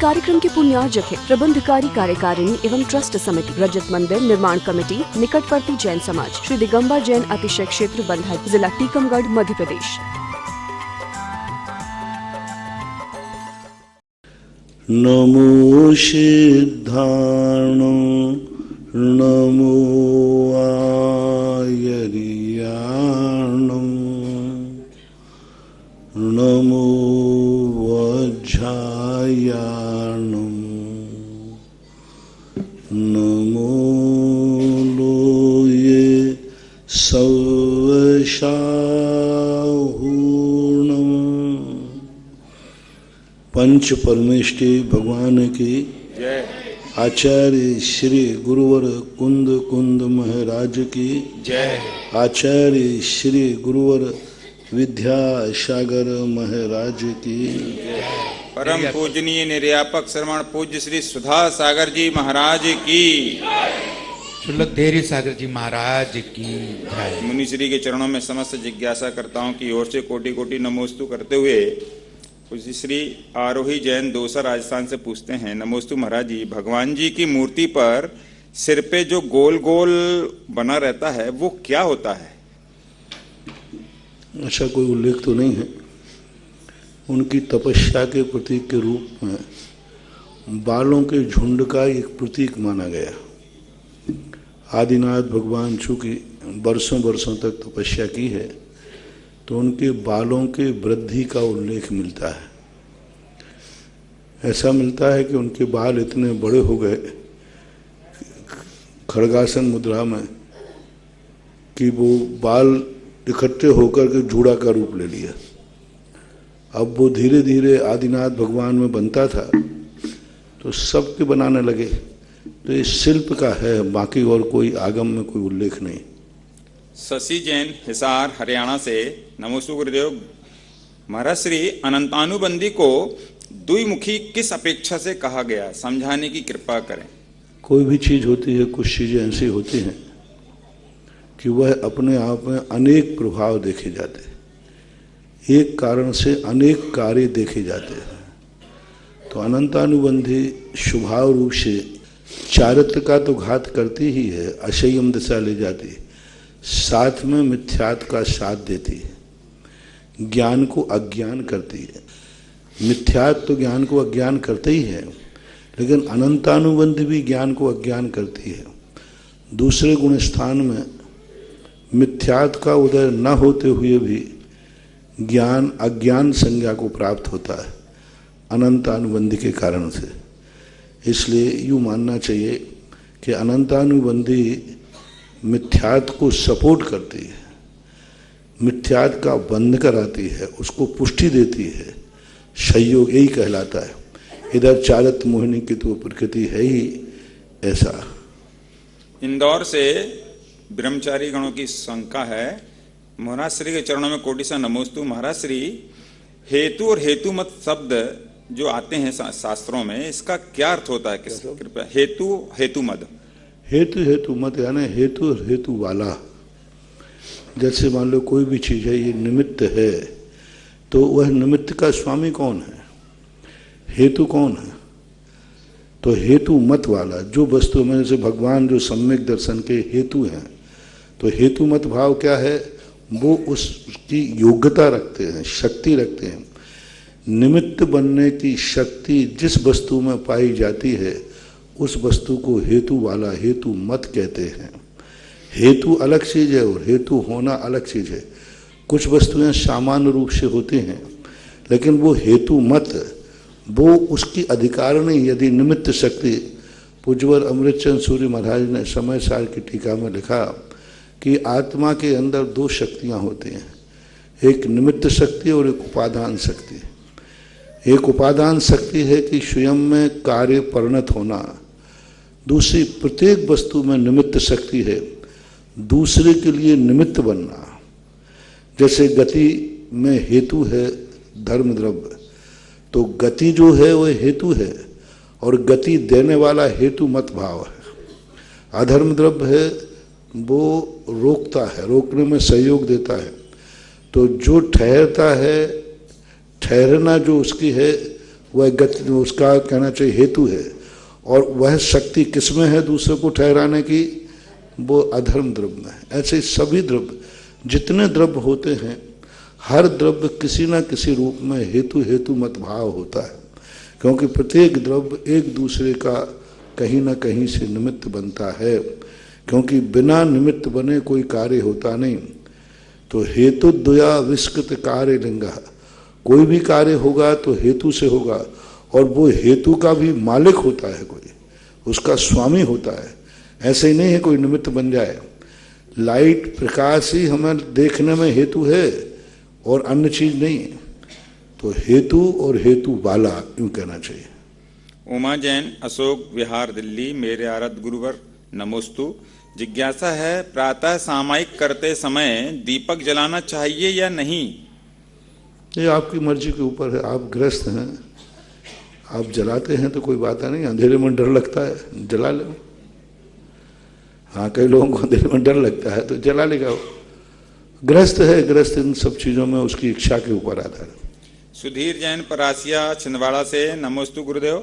कार्यक्रम के पुण्यार्जक है प्रबंधकारी कार्यकारिणी एवं ट्रस्ट समिति, रजत मंदिर निर्माण कमेटी, निकटवर्ती जैन समाज, श्री दिगंबर जैन अतिशय क्षेत्र बंधा, जिला टीकमगढ़, मध्य प्रदेश। नमो सिद्धाणो नमो आयर्याणो नमो वज्रायाणो नमो लोये सवशाहूणम्। पंच परमेष्टि भगवान की जय। आचार्य श्री गुरुवर कुंद कुंद महाराज की जय। आचार्य श्री गुरुवर विद्यासागर महाराज की जय। परम पूजनीय निर्यापक श्रवण पूज्य श्री सुधा सागर जी महाराज की, शुल्लक देरी सागर जी महाराज की जय। मुनि श्री के चरणों में समस्त जिज्ञासा करताओं की ओर से कोटि कोटि नमोस्तु करते हुए पूज्य श्री आरोही जैन दोसा राजस्थान से पूछते हैं, नमोस्तु महाराज जी, भगवान जी की मूर्ति पर सिर पे जो गोल गोल बना रहता है वो क्या होता है? ऐसा कोई उल्लेख तो नहीं है। उनकी तपस्या के प्रतीक के रूप में बालों के झुंड का एक प्रतीक माना गया। आदिनाथ भगवान चूंकि बरसों बरसों तक तपस्या की है तो उनके बालों के वृद्धि का उल्लेख मिलता है। ऐसा मिलता है कि उनके बाल इतने बड़े हो गए खड़गासन मुद्रा में कि वो बाल इकट्ठे होकर के जूड़ा का रूप ले लिया। अब वो धीरे धीरे आदिनाथ भगवान में बनता था तो सबके बनाने लगे। तो ये शिल्प का है, बाकी और कोई आगम में कोई उल्लेख नहीं। शशि जैन हिसार हरियाणा से, नमोस्तु गुरुदेव, महाराज श्री अनंतानुबंधी को द्विमुखी किस अपेक्षा से कहा गया, समझाने की कृपा करें। कोई भी चीज होती है, कुछ चीजें ऐसी होती हैं कि वह अपने आप में अनेक प्रभाव देखे जाते हैं, एक कारण से अनेक कार्य देखे जाते हैं। तो अनंतानुबंधी स्वभाव रूप से चारित्र का तो घात करती ही है, अशयम दशा ले जाती है, साथ में मिथ्यात का साथ देती है, ज्ञान को अज्ञान करती है। मिथ्यात तो ज्ञान को अज्ञान करते ही है, लेकिन अनंतानुबंधी भी ज्ञान को अज्ञान करती है। दूसरे गुण स्थान में मिथ्यात का उदय न होते हुए भी ज्ञान अज्ञान संज्ञा को प्राप्त होता है अनंतानुबंधी के कारण से। इसलिए यूँ मानना चाहिए कि अनंतानुबंधी मिथ्यात को सपोर्ट करती है, मिथ्यात का बंध कराती है, उसको पुष्टि देती है, सहयोग यही कहलाता है। इधर चारत मोहिनी की तो प्रकृति है ही ऐसा। इंदौर से ब्रह्मचारी गणों की शंका है, महाराज श्री के चरणों में कोटि सा नमोस्तु। महाराज श्री, हेतु और हेतु मत शब्द जो आते हैं शास्त्रों में, इसका क्या अर्थ होता है? किस कृपया हेतु हेतु मत, हेतु हेतु मत यानी हेतु और हेतु वाला। जैसे मान लो कोई भी चीज है, ये निमित्त है, तो वह निमित्त का स्वामी कौन है, हेतु कौन है? तो हेतु मत वाला जो वस्तु में, जैसे भगवान जो सम्यक दर्शन के हेतु हैं, तो हेतु मत भाव क्या है, वो उसकी योग्यता रखते हैं, शक्ति रखते हैं। निमित्त बनने की शक्ति जिस वस्तु में पाई जाती है उस वस्तु को हेतु वाला, हेतु मत कहते हैं। हेतु अलग चीज है और हेतु होना अलग चीज है। कुछ वस्तुएं सामान्य रूप से होती हैं, लेकिन वो हेतु मत, वो उसकी अधिकार नहीं। यदि निमित्त शक्ति, पूज्यवर अमृतचंद सूर्य महाराज ने समय सार की टीका में लिखा कि आत्मा के अंदर दो शक्तियां होती हैं, एक निमित्त शक्ति और एक उपादान शक्ति। एक उपादान शक्ति है कि स्वयं में कार्य परिणत होना, दूसरी प्रत्येक वस्तु में निमित्त शक्ति है, दूसरे के लिए निमित्त बनना। जैसे गति में हेतु है धर्म द्रव्य, तो गति जो है वह हेतु है और गति देने वाला हेतु मत भाव है। अधर्म द्रव्य है वो रोकता है, रोकने में सहयोग देता है। तो जो ठहरता है, ठहरना जो उसकी है वह गति, उसका कहना चाहिए हेतु है। और वह शक्ति किसमें है दूसरे को ठहराने की? वो अधर्म द्रव्य में है। ऐसे सभी द्रव्य, जितने द्रव्य होते हैं, हर द्रव्य किसी न किसी रूप में हेतु हेतु मत भाव होता है, क्योंकि प्रत्येक द्रव्य एक दूसरे का कहीं न कहीं से निमित्त बनता है, क्योंकि बिना निमित्त बने कोई कार्य होता नहीं। तो हेतु द्वया विस्कृत कार्य लिंगा, कोई भी कार्य होगा तो हेतु से होगा, और वो हेतु का भी मालिक होता है, कोई उसका स्वामी होता है। ऐसे ही नहीं है कोई निमित्त बन जाए। लाइट प्रकाश ही हमें देखने में हेतु है और अन्य चीज नहीं। तो हेतु और हेतु वाला, यूं कहना चाहिए। उमा जैन, अशोक विहार, दिल्ली। मेरे आराध्य गुरुवर नमोस्तु। जिज्ञासा है, प्रातः सामायिक करते समय दीपक जलाना चाहिए या नहीं? ये आपकी मर्जी के ऊपर है। आप गृहस्थ हैं, आप जलाते हैं तो कोई बात नहीं। अंधेरे में डर लगता है, जला ले। हाँ, कई लोगों को अंधेरे में डर लगता है तो जला लेगा वो। गृहस्थ है, गृहस्थ इन सब चीजों में उसकी इच्छा के ऊपर आधार है। सुधीर जैन, परासिया, छिंदवाड़ा से। नमोस्तु गुरुदेव।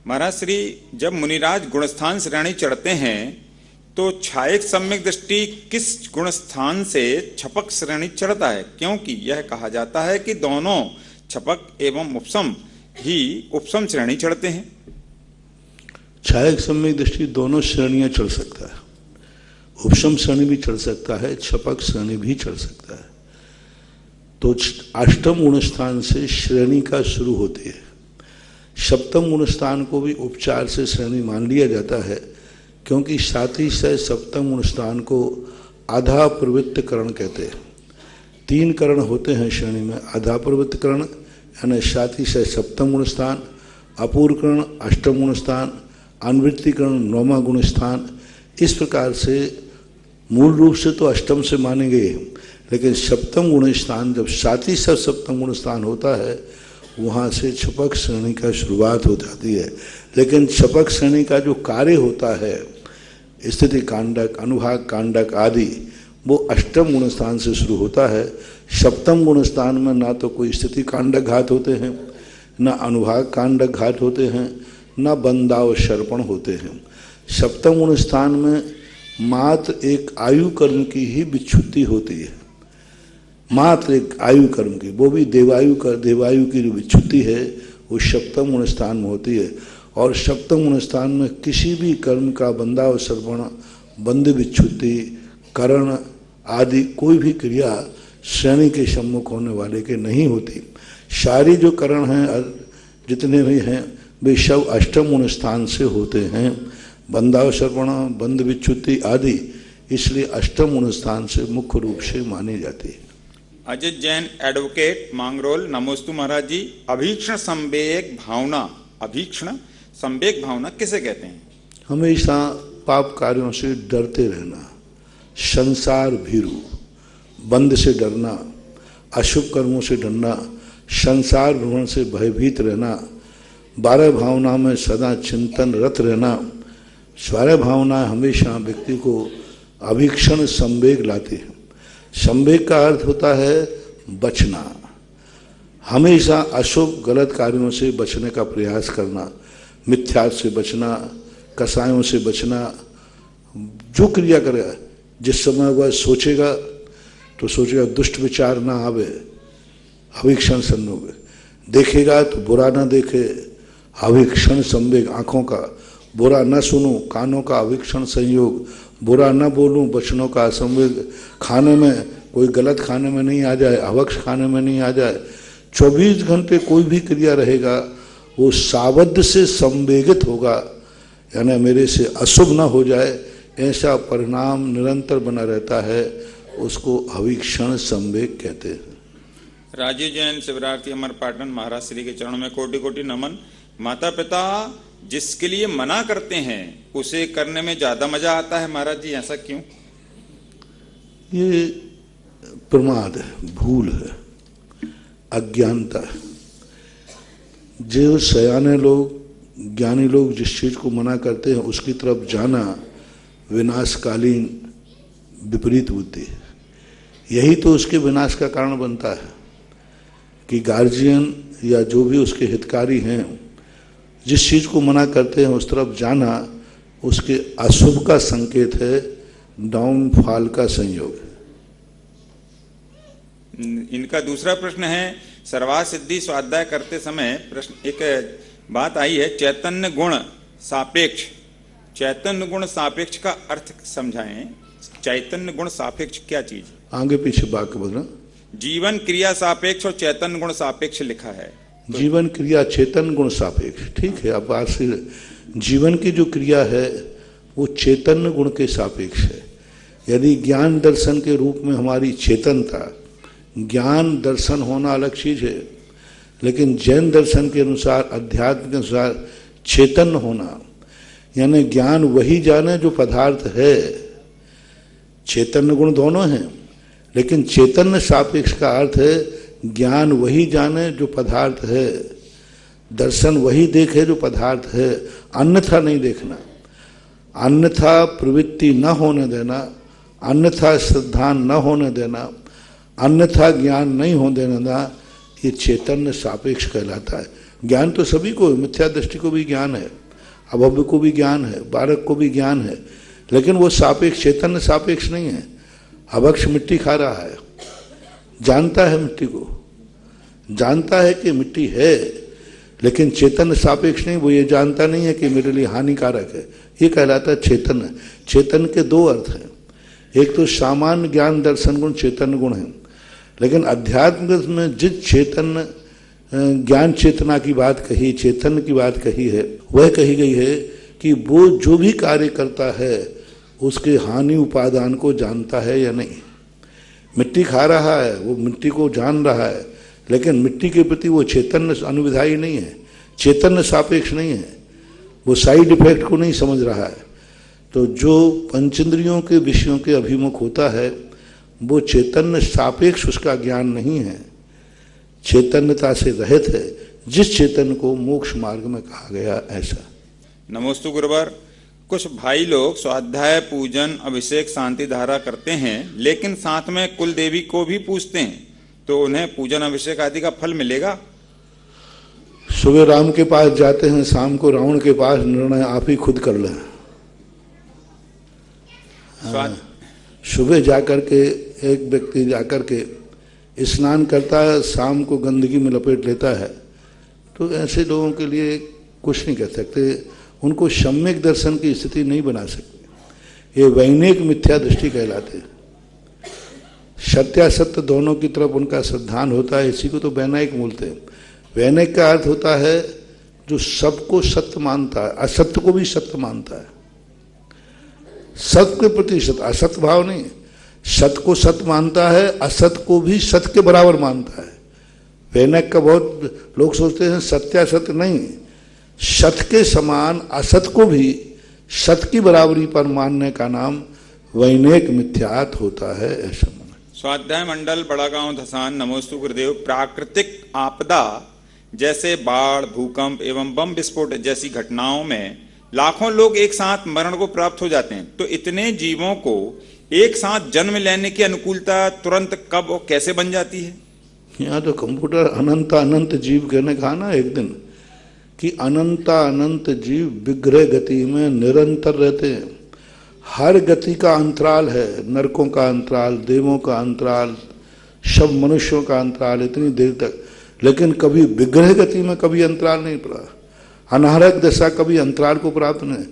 महाराज श्री, जब मुनिराज गुणस्थान श्रेणी चढ़ते हैं तो छायक सम्यक दृष्टि किस गुणस्थान से छपक श्रेणी चढ़ता है? क्योंकि यह कहा जाता है कि दोनों छपक एवं उपसम ही उपसम श्रेणी चढ़ते हैं। छायक सम्यक दृष्टि दोनों श्रेणियां चढ़ सकता है, उपशम श्रेणी भी चढ़ सकता है, छपक श्रेणी भी चढ़ सकता है। तो अष्टम गुणस्थान से श्रेणी का शुरू होती है। सप्तम गुणस्थान को भी उपचार से श्रेणी मान लिया जाता है, क्योंकि साथी से सप्तम गुणस्थान को आधा प्रवृत्त करण कहते हैं। 3 करण होते हैं श्रेणी में, आधा प्रवृत्त करण यानी साथी से सप्तम गुणस्थान, अपूर्वकरण अष्टम गुणस्थान, अनुवृत्तिकरण 9वां गुणस्थान। इस प्रकार से मूल रूप से तो अष्टम से मानेंगे, लेकिन सप्तम गुणस्थान जब साथी से सप्तम गुणस्थान होता है, वहाँ से छपक श्रेणी का शुरुआत हो जाती है। लेकिन छपक श्रेणी का जो कार्य होता है, स्थिति कांडक, अनुभाग कांडक आदि, वो अष्टम गुणस्थान से शुरू होता है। सप्तम गुणस्थान में ना तो कोई स्थिति कांडक घात होते हैं, ना अनुभाग कांडक घात होते हैं, ना बंदाव शर्पण होते हैं। सप्तम गुणस्थान में मात्र एक आयु कर्म की ही विच्छुत्ति होती है, मात्र एक आयु कर्म की, वो भी देवायु की जो विच्छुत्ति है वो सप्तम गुणस्थान में होती है। और सप्तम गुणस्थान में किसी भी कर्म का बंदाव श्रवण, बंद विच्छुत्ति, करण आदि कोई भी क्रिया श्रेणी के सम्मुख होने वाले के नहीं होती। सारी जो करण हैं जितने भी हैं वे सब अष्टम गुणस्थान से होते हैं, बंदाव श्रवण, बंद विच्छुत्ति आदि, इसलिए अष्टम गुणस्थान से मुख्य रूप से मानी जाती है। अजित जैन, एडवोकेट, मांगरोल। नमोस्तु महाराज जी। अभीक्षण संवेग भावना, अभीक्षण संवेग भावना किसे कहते हैं? हमेशा पाप कार्यों से डरते रहना, संसार भीरु, बंद से डरना, अशुभ कर्मों से डरना, संसार भ्रमण से भयभीत रहना, 12 भावना में सदा चिंतन रत रहना। 12 भावना हमेशा व्यक्ति को अभीक्षण संवेग लाती है। संवेग का अर्थ होता है बचना, हमेशा अशुभ गलत कार्यों से बचने का प्रयास करना, मिथ्या से बचना, कसायों से बचना। जो क्रिया करेगा, जिस समय वह सोचेगा तो सोचेगा दुष्ट विचार ना आवे, अभीक्षण संयोग, देखेगा तो बुरा ना देखे, अभीक्षण संवेग, आँखों का बुरा न सुनूं, कानों का अभीक्षण संयोग, बुरा न बोलूं, वचनों का संवेग, खाने में कोई गलत खाने में नहीं आ जाए, अवक्ष खाने में नहीं आ जाए। 24 घंटे कोई भी क्रिया रहेगा वो सावध से संवेगित होगा, यानी मेरे से अशुभ ना हो जाए, ऐसा परिणाम निरंतर बना रहता है, उसको अभीक्षण संवेग कहते हैं। राजीव जैन, शिवरार्थी, अमरपाटन। महाराज श्री के चरणों में कोटि कोटि नमन। माता पिता जिसके लिए मना करते हैं उसे करने में ज्यादा मजा आता है महाराज जी, ऐसा क्यों? ये प्रमाद है, भूल है, अज्ञानता है। जो सयाने लोग, ज्ञानी लोग जिस चीज को मना करते हैं उसकी तरफ जाना विनाशकालीन विपरीत बुद्धि है। यही तो उसके विनाश का कारण बनता है कि गार्जियन या जो भी उसके हितकारी हैं जिस चीज़ को मना करते हैं उस तरफ जाना उसके अशुभ का संकेत है, डाउनफॉल का संयोग है। इनका दूसरा प्रश्न है, सर्वार्थ सिद्धि स्वाध्याय करते समय प्रश्न एक बात आई है, चैतन्य गुण सापेक्ष। चैतन्य गुण सापेक्ष का अर्थ समझाएं। चैतन्य गुण सापेक्ष क्या चीज? आगे पीछे वाक्य बोलना। जीवन क्रिया सापेक्ष और चैतन्य गुण सापेक्ष लिखा है। तो जीवन क्रिया चेतन गुण सापेक्ष, ठीक है। अब बात से जीवन की जो क्रिया है वो चैतन्य गुण के सापेक्ष है। यदि ज्ञान दर्शन के रूप में हमारी चेतनता, ज्ञान दर्शन होना अलग चीज है, लेकिन जैन दर्शन के अनुसार, अध्यात्म के अनुसार चेतन होना यानी ज्ञान वही जाने जो पदार्थ है। चैतन्य गुण दोनों हैं, लेकिन चैतन्य सापेक्ष का अर्थ है ज्ञान वही जाने जो पदार्थ है, दर्शन वही देखे जो पदार्थ है, अन्यथा नहीं देखना, अन्यथा प्रवृत्ति न होने देना, अन्यथा श्रद्धा न होने देना, अन्यथा ज्ञान नहीं होने देना, ये चैतन्य सापेक्ष कहलाता है। ज्ञान तो सभी को, मिथ्या दृष्टि को भी ज्ञान है, अभव्य को भी ज्ञान है, बालक को भी ज्ञान है, लेकिन वो सापेक्ष, चैतन्य सापेक्ष नहीं है। अभक्ष मिट्टी खा रहा है, जानता है मिट्टी को, जानता है कि मिट्टी है, लेकिन चैतन्य सापेक्ष नहीं, वो ये जानता नहीं है कि मेरे लिए हानिकारक है। ये कहलाता है चैतन्य। चैतन्य के दो अर्थ हैं, एक तो सामान्य ज्ञान दर्शन गुण चैतन्य गुण है, लेकिन अध्यात्म में जिस चैतन्य ज्ञान चेतना की बात कही, चैतन्य की बात कही है, वह कही गई है कि वो जो भी कार्य करता है उसके हानि उपादान को जानता है या नहीं। मिट्टी खा रहा है, वो मिट्टी को जान रहा है, लेकिन मिट्टी के प्रति वो चैतन्य अनुविधायी नहीं है, चैतन्य सापेक्ष नहीं है, वो साइड इफेक्ट को नहीं समझ रहा है। तो जो पंचेंद्रियों के विषयों के अभिमुख होता है वो चैतन्य सापेक्ष उसका ज्ञान नहीं है, चैतन्यता से रहित है, जिस चैतन्य को मोक्ष मार्ग में कहा गया। ऐसा। नमोस्तु गुरुवर। कुछ भाई लोग स्वाध्याय, पूजन, अभिषेक, शांति धारा करते हैं, लेकिन साथ में कुल देवी को भी पूजते हैं, तो उन्हें पूजन अभिषेक आदि का फल मिलेगा? सुबह राम के पास जाते हैं, शाम को रावण के पास, निर्णय आप ही खुद कर लें। सुबह जाकर के एक व्यक्ति जाकर के स्नान करता है, शाम को गंदगी में लपेट लेता है, तो ऐसे लोगों के लिए कुछ नहीं कह सकते, उनको सम्यक दर्शन की स्थिति नहीं बना सकते। ये वैनिक मिथ्या दृष्टि कहलाते हैं। सत्यासत्य दोनों की तरफ उनका श्रद्धान होता है, इसी को तो वैनिक बोलते हैं। वैनिक का अर्थ होता है जो सबको सत्य मानता है, असत्य को भी सत्य मानता है। सत्य के प्रति सत्य, असत्य भाव नहीं, सत्य को सत्य मानता है, असत्य को भी सत्य के बराबर मानता है। वैनिक का बहुत लोग सोचते हैं सत्यासत्य नहीं, सत्य के समान असत्य को भी सत्य की बराबरी पर मानने का नाम वैनिक मिथ्यात होता है। ऐसा स्वाध्याय मंडल बड़ागांव धसान। नमोस्तु गुरुदेव। प्राकृतिक आपदा जैसे बाढ़, भूकंप एवं बम विस्फोट जैसी घटनाओं में लाखों लोग एक साथ मरण को प्राप्त हो जाते हैं, तो इतने जीवों को एक साथ जन्म लेने की अनुकूलता तुरंत कब और कैसे बन जाती है? यहाँ तो कंप्यूटर अनंत अनंत जीव कहने कहा ना एक दिन कि अनंत अनंत जीव विग्रह गति में निरंतर रहते हैं। हर गति का अंतराल है, नरकों का अंतराल, देवों का अंतराल, सब मनुष्यों का अंतराल, इतनी देर तक, लेकिन कभी विग्रह गति में कभी अंतराल नहीं पड़ा। अनाहरक दशा कभी अंतराल को प्राप्त नहीं।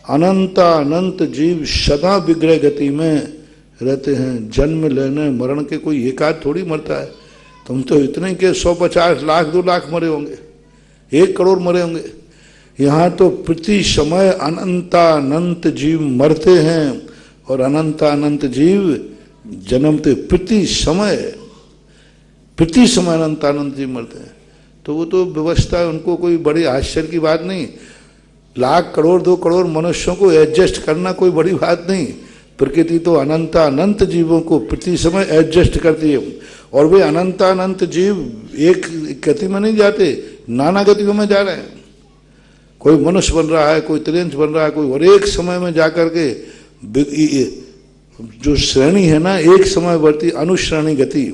अनंत अनंत जीव सदा विग्रह गति में रहते हैं। जन्म लेने मरण के कोई एकाध थोड़ी मरता है। तुम तो इतने के 150 लाख 2 लाख मरे होंगे, 1 करोड़ मरे होंगे। यहाँ तो प्रति समय अनंत अनंत जीव मरते हैं और अनंत अनंत जीव जन्मते। प्रति समय अनंत अनंत जीव मरते हैं। तो वो तो व्यवस्था, उनको कोई बड़ी आश्चर्य की बात नहीं। लाख करोड़ 2 करोड़ मनुष्यों को एडजस्ट करना कोई बड़ी बात नहीं। प्रकृति तो अनंत अनंत जीवों को प्रति समय एडजस्ट करती है, और वे अनंत अनंत जीव एक गति में नहीं जाते, नाना गतियों में जा रहे हैं। कोई मनुष्य बन रहा है, कोई त्रियंश बन रहा है, कोई, और एक समय में जाकर के जो श्रेणी है ना, एक समय बढ़ती अनुश्रेणी गति,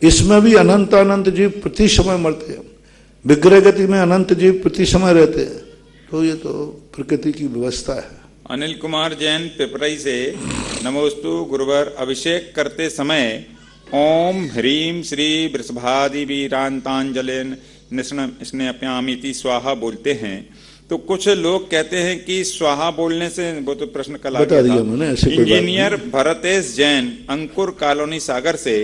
इसमें भी अनंत अनंत जीव प्रति समय मरते हैं, विग्रह गति में अनंत जीव प्रति समय रहते हैं। तो ये तो प्रकृति की व्यवस्था है। अनिल कुमार जैन पिपराई से, नमोस्तु गुरुवर। अभिषेक करते समय ओम ह्रीम श्री वृषभादि वीरांतांजलेन स्नेहप्यामीति स्वाहा बोलते हैं। तो कुछ लोग कहते हैं कि स्वाहा बोलने से, वो तो प्रश्न कल आ गया था। इंजीनियर भरतेश जैन अंकुर कॉलोनी सागर से,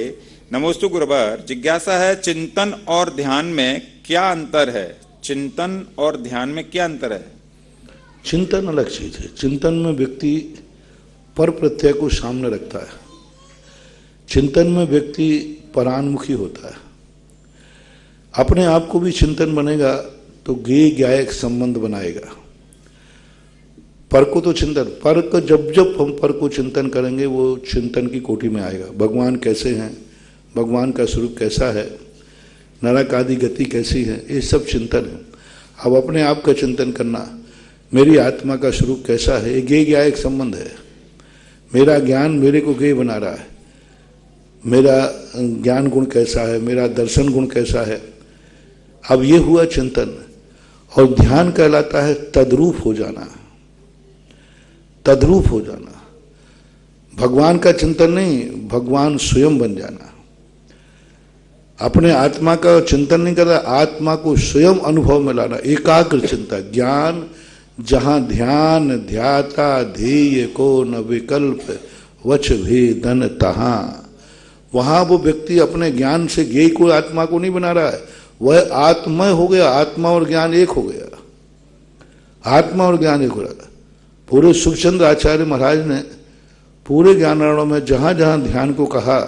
नमोस्तु गुरुवर। जिज्ञासा है, चिंतन और ध्यान में क्या अंतर है? चिंतन और ध्यान में क्या अंतर है? चिंतन अलग चीज है। चिंतन में व्यक्ति पर प्रत्यय को सामने रखता है। चिंतन में व्यक्ति परान्मुखी होता है। अपने आप को भी चिंतन बनेगा तो ज्ञेय ज्ञायक संबंध बनाएगा। पर को तो चिंतन, पर को जब जब हम पर को चिंतन करेंगे वो चिंतन की कोटि में आएगा। भगवान कैसे हैं, भगवान का स्वरूप कैसा है, नरक आदि गति कैसी है, ये सब चिंतन है। अब अपने आप का चिंतन करना, मेरी आत्मा का स्वरूप कैसा है, ये ज्ञेय ज्ञायक संबंध है। मेरा ज्ञान मेरे को ज्ञेय बना रहा है। मेरा ज्ञान गुण कैसा है, मेरा दर्शन गुण कैसा है। अब ये हुआ चिंतन। और ध्यान कहलाता है तद्रूप हो जाना, तद्रूप हो जाना। भगवान का चिंतन नहीं, भगवान स्वयं बन जाना। अपने आत्मा का चिंतन नहीं करना, आत्मा को स्वयं अनुभव में लाना। एकाग्र चिंता, ज्ञान जहां ध्यान ध्याता ध्येय को न विकल्प वच भेदन तहां, वहां वो व्यक्ति अपने ज्ञान से ज्ञेय को, आत्मा को नहीं बना रहा है, वह आत्मय हो गया। आत्मा और ज्ञान एक हो गया, आत्मा और ज्ञान एक हो रहा। पूरे सुखचंद्र आचार्य महाराज ने पूरे ज्ञानारणों में जहां जहां ध्यान को कहा,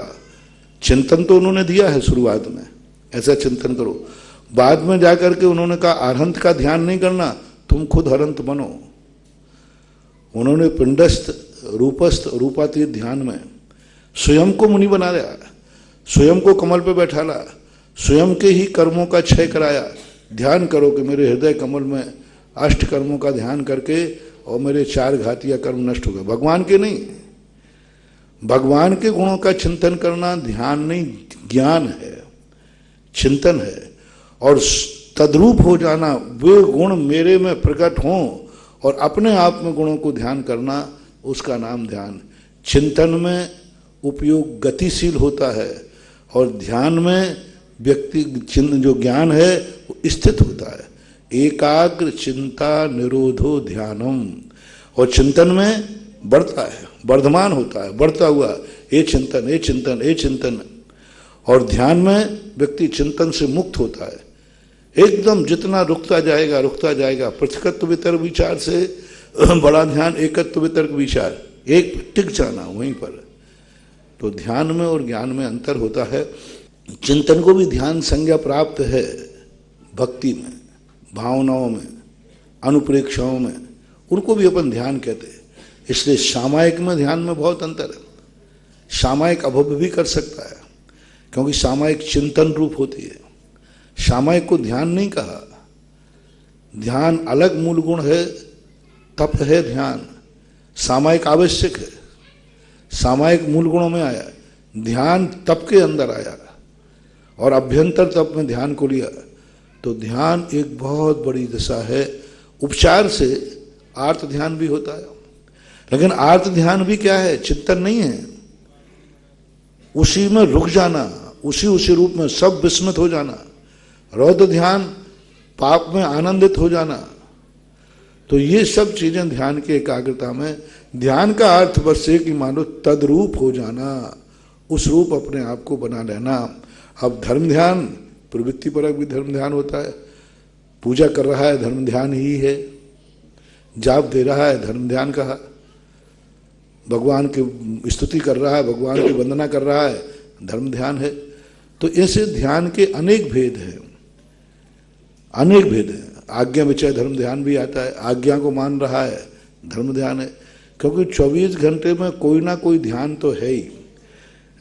चिंतन तो उन्होंने दिया है शुरुआत में, ऐसा चिंतन करो। बाद में जाकर के उन्होंने कहा अरहंत का ध्यान नहीं करना, तुम खुद हरंत बनो। उन्होंने पिंडस्थ रूपस्थ रूपातीत ध्यान में स्वयं को मुनि बना दिया, स्वयं को कमल पे बैठा ला, स्वयं के ही कर्मों का क्षय कराया। ध्यान करो कि मेरे हृदय कमल में अष्ट कर्मों का ध्यान करके और मेरे 4 घातिया कर्म नष्ट हो गए। भगवान के नहीं, भगवान के गुणों का चिंतन करना ध्यान नहीं, ज्ञान है, चिंतन है। और तद्रूप हो जाना, वे गुण मेरे में प्रकट हों और अपने आप में गुणों को ध्यान करना, उसका नाम ध्यान। चिंतन में उपयोग गतिशील होता है और ध्यान में व्यक्ति जो ज्ञान है वो स्थित होता है। एकाग्र चिंता निरोधो ध्यानम। और चिंतन में बढ़ता है, वर्धमान होता है, बढ़ता हुआ ये चिंतन, ये चिंतन, ये चिंतन। और ध्यान में व्यक्ति चिंतन से मुक्त होता है। एकदम जितना रुकता जाएगा। पृथकत्व वितर्क विचार से बड़ा ध्यान एकत्व वितर्क विचार, एक टिक जाना वहीं पर। तो ध्यान में और ज्ञान में अंतर होता है। चिंतन को भी ध्यान संज्ञा प्राप्त है भक्ति में, भावनाओं में, अनुप्रेक्षाओं में, उनको भी अपन ध्यान कहते हैं। इसलिए सामायिक में ध्यान में बहुत अंतर है। सामायिक अभव भी कर सकता है क्योंकि सामायिक चिंतन रूप होती है। सामायिक को ध्यान नहीं कहा। ध्यान अलग मूल गुण है, तप है ध्यान। सामायिक आवश्यक है, सामायिक मूल गुणों में आया, ध्यान तप के अंदर आया और अभ्यंतर तप में ध्यान को लिया। तो ध्यान एक बहुत बड़ी दशा है। उपचार से आर्त ध्यान भी होता है, लेकिन आर्त ध्यान भी क्या है? चिंतन नहीं है, उसी में रुक जाना, उसी रूप में सब विस्मृत हो जाना। रौद्र ध्यान पाप में आनंदित हो जाना। तो ये सब चीजें ध्यान की एकाग्रता में। ध्यान का अर्थ बस है कि मानो तद्रूप हो जाना, उस रूप अपने आप को बना लेना। अब धर्म ध्यान प्रवृत्ति परक भी धर्म ध्यान होता है। पूजा कर रहा है धर्म ध्यान ही है, जाप दे रहा है धर्म ध्यान कहा, भगवान की स्तुति कर रहा है, भगवान की वंदना कर रहा है, धर्म ध्यान है। तो ऐसे ध्यान के अनेक भेद हैं, अनेक भेद हैं। आज्ञा विचय धर्म ध्यान भी आता है, आज्ञा को मान रहा है धर्म ध्यान है। क्योंकि 24 घंटे में कोई ना कोई ध्यान तो है ही,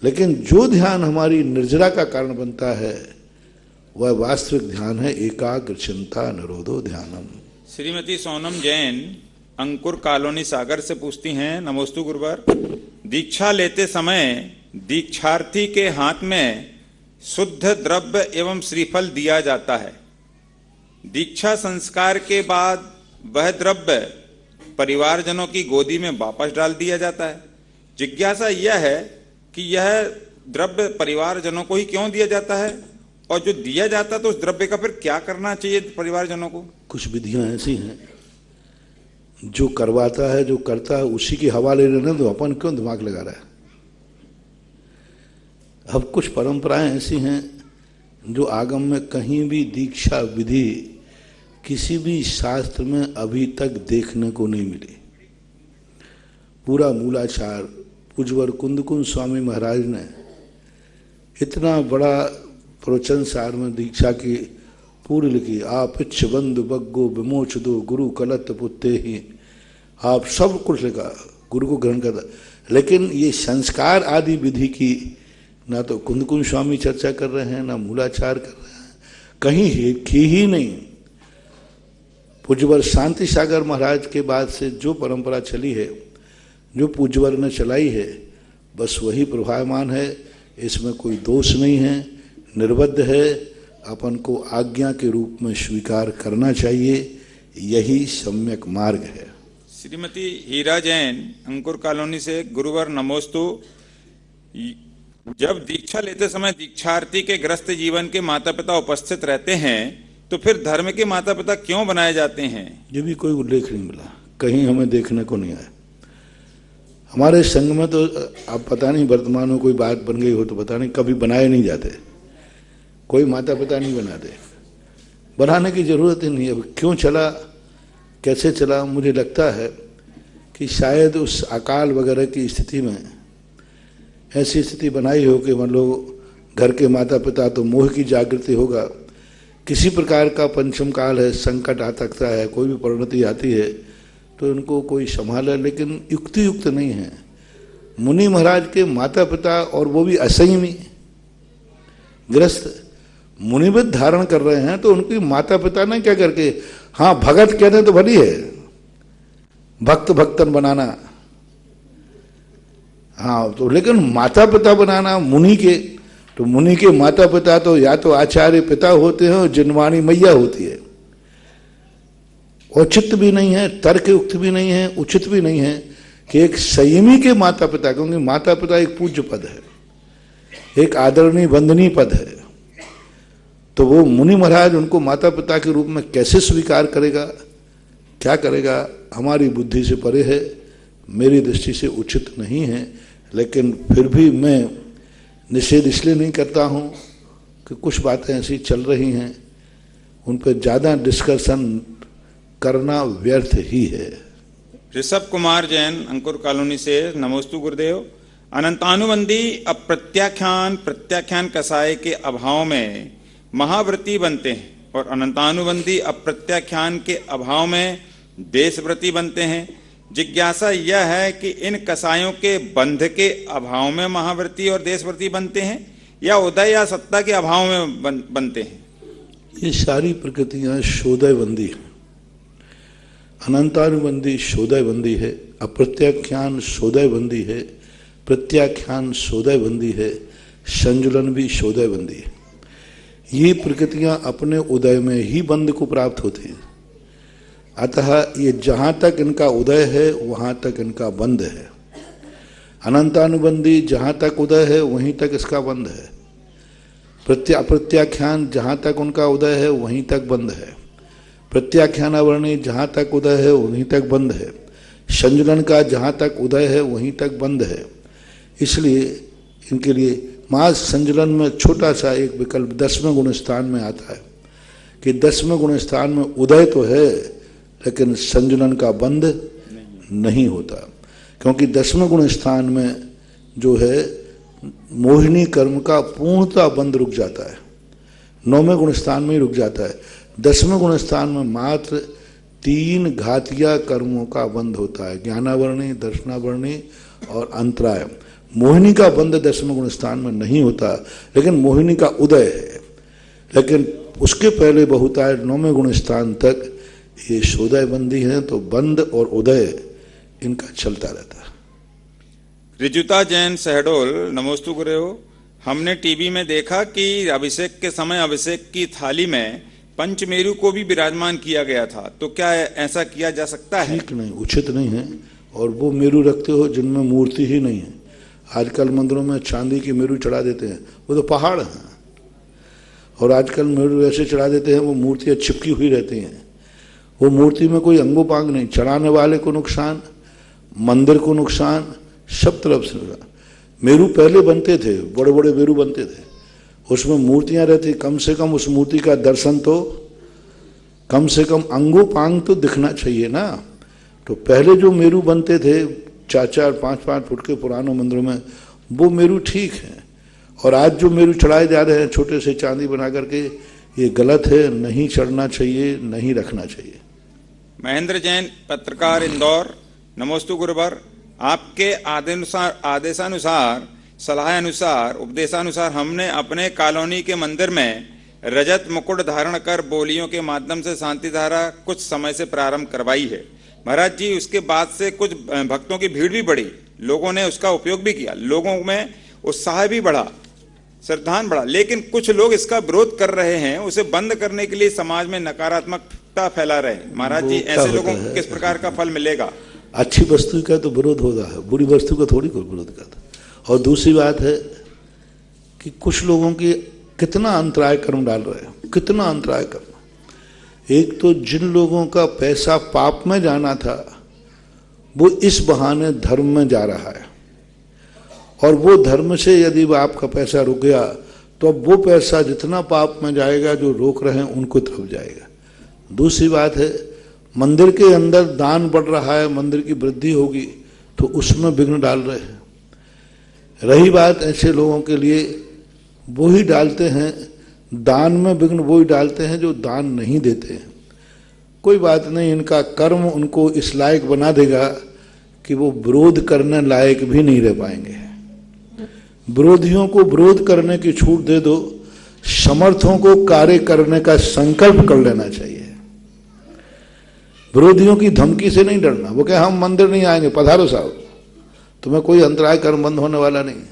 लेकिन जो ध्यान हमारी निर्जरा का कारण बनता है वह वास्तविक ध्यान है एकाग्र चिंता निरोधो ध्यानम। श्रीमती सोनम जैन अंकुर कॉलोनी सागर से पूछती हैं, नमोस्तु गुरुवार। दीक्षा लेते समय दीक्षार्थी के हाथ में शुद्ध द्रव्य एवं श्रीफल दिया जाता है। दीक्षा संस्कार के बाद वह द्रव्य परिवारजनों की गोदी में वापस डाल दिया जाता है। जिज्ञासा यह है कि यह द्रव्य परिवारजनों को ही क्यों दिया जाता है, और जो दिया जाता है तो उस द्रव्य का फिर क्या करना चाहिए परिवारजनों को? कुछ विधियां ऐसी हैं, जो करवाता है, जो करता है, उसी की हवा ले लेना, तो अपन क्यों दिमाग लगा रहा है? अब कुछ परंपराएं ऐसी हैं जो आगम में कहीं भी दीक्षा विधि किसी भी शास्त्र में अभी तक देखने को नहीं मिली। पूरा मूलाचार पूज्यवर कुंदकुंज स्वामी महाराज ने इतना बड़ा प्रवचन सार में दीक्षा की पूरी लिखी। आप इच्छ बंधु बग्गो विमोच दो गुरु कलत पुत्ते ही, आप सब कुछ लिखा, गुरु को ग्रहण करता। लेकिन ये संस्कार आदि विधि की ना तो कुंदकुंज स्वामी चर्चा कर रहे हैं, ना मूलाचार कर रहे हैं, कहीं की ही नहीं। पूज्यवर शांति सागर महाराज के बाद से जो परंपरा चली है, जो पूज्यवर ने चलाई है, बस वही प्रभावमान है। इसमें कोई दोष नहीं है, निर्बद्ध है, अपन को आज्ञा के रूप में स्वीकार करना चाहिए, यही सम्यक मार्ग है। श्रीमती हीरा जैन अंकुर कॉलोनी से, गुरुवर नमोस्तु। जब दीक्षा लेते समय दीक्षार्थी के ग्रस्त जीवन के माता पिता उपस्थित रहते हैं, तो फिर धर्म के माता पिता क्यों बनाए जाते हैं? ये भी कोई उल्लेख नहीं मिला, कहीं हमें देखने को नहीं आया। हमारे संघ में तो अब पता नहीं वर्तमान में कोई बात बन गई हो तो पता नहीं, कभी बनाए नहीं जाते, कोई माता पिता नहीं बनाते, बनाने की जरूरत ही नहीं। अब क्यों चला, कैसे चला, मुझे लगता है कि शायद उस अकाल वगैरह की स्थिति में ऐसी स्थिति बनाई हो कि मान लो घर के माता पिता तो मोह की जागृति होगा, किसी प्रकार का पंचम काल है, संकट आ सकता है, कोई भी परिणति आती है तो इनको कोई संभाले, लेकिन युक्त नहीं है। मुनि महाराज के माता पिता, और वो भी असंयमी ग्रस्त मुनिवत धारण कर रहे हैं, तो उनके माता पिता ने क्या करके, हाँ भगत कहते तो भली है, भक्त भक्तन बनाना, हाँ तो, लेकिन माता पिता बनाना मुनि के, तो मुनि के माता पिता तो या तो आचार्य पिता होते हैं और जिनवाणी मैया होती है। औचित भी नहीं है, तर्कयुक्त भी नहीं है, उचित भी नहीं है कि एक संयमी के माता पिता, क्योंकि माता पिता एक पूज्य पद है, एक आदरणीय वंदनीय पद है, तो वो मुनि महाराज उनको माता पिता के रूप में कैसे स्वीकार करेगा, क्या करेगा, हमारी बुद्धि से परे है, मेरी दृष्टि से उचित नहीं है। लेकिन फिर भी मैं निषेध इसलिए नहीं करता हूँ कि कुछ बातें ऐसी चल रही हैं, उन पर ज़्यादा डिस्कशन करना व्यर्थ ही है। ऋषभ कुमार जैन अंकुर कॉलोनी से, नमोस्तु गुरुदेव। अनंतानुबंधी अप्रत्याख्यान प्रत्याख्यान कसाय के अभाव में महाव्रती बनते हैं, और अनंतानुबंधी अप्रत्याख्यान के अभाव में देशव्रती बनते हैं। जिज्ञासा यह है कि इन कसायों के बंध के अभाव में महाव्रती और देशव्रती बनते हैं, या उदय या सत्ता के अभाव में बनते हैं? ये सारी प्रकृतियां शोदयबंदी हैं। अनंतानुबंधी शोदयबंदी है, अप्रत्याख्यान शोदयबंदी है, प्रत्याख्यान शोदयबंदी है, संजुलन भी शोदयबंदी है। ये प्रकृतियां अपने उदय में ही बंध को प्राप्त होती है। अतः ये जहाँ तक इनका उदय है वहाँ तक इनका बंध है। अनंतानुबंधी जहाँ तक उदय है वहीं तक इसका बंध है। प्रत्याख्यान जहाँ तक उनका उदय है वहीं तक बंध है। प्रत्याख्यानावरणी जहाँ तक उदय है वहीं तक बंध है। संजुलन का जहाँ तक उदय है वहीं तक बंध है। इसलिए इनके लिए मास संजुलन में छोटा सा एक विकल्प 10वें गुण स्थान में आता है कि 10वें गुण स्थान में उदय तो है लेकिन संजुलन का बंध नहीं होता, क्योंकि 10वें गुण स्थान में जो है मोहिनी कर्म का पूर्णता बंध रुक जाता है, 9वें गुण स्थान में ही रुक जाता है। 10वें गुण स्थान में मात्र 3 घातिया कर्मों का बंध होता है, ज्ञानावरणी, दर्शनावरणी और अंतराय। मोहिनी का बंध 10वें गुण स्थान में नहीं होता, लेकिन मोहिनी का उदय है। लेकिन उसके पहले बहुतायत 9वें गुण स्थान तक ये शोदय बंदी है, तो बंद और उदय इनका चलता रहता है। रिजुता जैन सहडोल, नमोस्तु गुरुदेव। हमने टीवी में देखा कि अभिषेक के समय अभिषेक की थाली में पंचमेरु को भी विराजमान किया गया था, तो क्या ऐसा किया जा सकता है? ठीक नहीं, उचित नहीं है। और वो मेरू रखते हो जिनमें मूर्ति ही नहीं है। आजकल मंदिरों में चांदी की मेरू चढ़ा देते हैं, वो तो पहाड़ हैं। और आजकल मेरू ऐसे चढ़ा देते हैं वो मूर्तियाँ चिपकी हुई रहती हैं। वो मूर्ति में कोई अंगोपांग नहीं, चढ़ाने वाले को नुकसान, मंदिर को नुकसान, सब तरफ से नुकसान। मेरू पहले बनते थे, बड़े बड़े मेरू बनते थे, उसमें मूर्तियां रहती, कम से कम उस मूर्ति का दर्शन तो, कम से कम अंगोपांग तो दिखना चाहिए ना। तो पहले जो मेरू बनते थे 4-4, 5-5 फुट के पुरानों मंदिरों में, वो मेरू ठीक है। और आज जो मेरू चढ़ाए जा रहे हैं छोटे से चांदी बना करके, ये गलत है, नहीं चढ़ना चाहिए, नहीं रखना चाहिए। महेंद्र जैन, पत्रकार, इंदौर। नमोस्तु गुरुवर, आपके आदेशानुसार, सलाह अनुसार, उपदेशानुसार हमने अपने कॉलोनी के मंदिर में रजत मुकुट धारण कर बोलियों के माध्यम से शांति धारा कुछ समय से प्रारंभ करवाई है। महाराज जी, उसके बाद से कुछ भक्तों की भीड़ भी बढ़ी, लोगों ने उसका उपयोग भी किया, लोगों में उत्साह भी बढ़ा, श्रद्धान बढ़ा, लेकिन कुछ लोग इसका विरोध कर रहे हैं, उसे बंद करने के लिए समाज में नकारात्मकता फैला रहे हैं। महाराज जी, ऐसे लोगों को किस प्रकार का फल मिलेगा? अच्छी वस्तु का तो विरोध होता है, बुरी वस्तु का थोड़ी कोई विरोध करता। और दूसरी बात है कि कुछ लोगों की कितना अंतराय कर्म डाल रहे हैं, कितना अंतराय कर्म। एक तो जिन लोगों का पैसा पाप में जाना था, वो इस बहाने धर्म में जा रहा है, और वो धर्म से यदि आपका पैसा रुक गया तो अब वो पैसा जितना पाप में जाएगा, जो रोक रहे हैं उनको तरफ जाएगा। दूसरी बात है, मंदिर के अंदर दान बढ़ रहा है, मंदिर की वृद्धि होगी, तो उसमें विघ्न डाल रहे हैं। रही बात ऐसे लोगों के लिए, वो ही डालते हैं दान में विघ्न, वो ही डालते हैं जो दान नहीं देते हैं। कोई बात नहीं, इनका कर्म उनको इस लायक बना देगा कि वो विरोध करने लायक भी नहीं रह पाएंगे। विरोधियों को विरोध करने की छूट दे दो, समर्थों को कार्य करने का संकल्प कर लेना चाहिए। विरोधियों की धमकी से नहीं डरना। वो कहे हम मंदिर नहीं आएंगे, पधारो साहब, तुम्हें कोई अंतराय कर्म बंद होने वाला नहीं।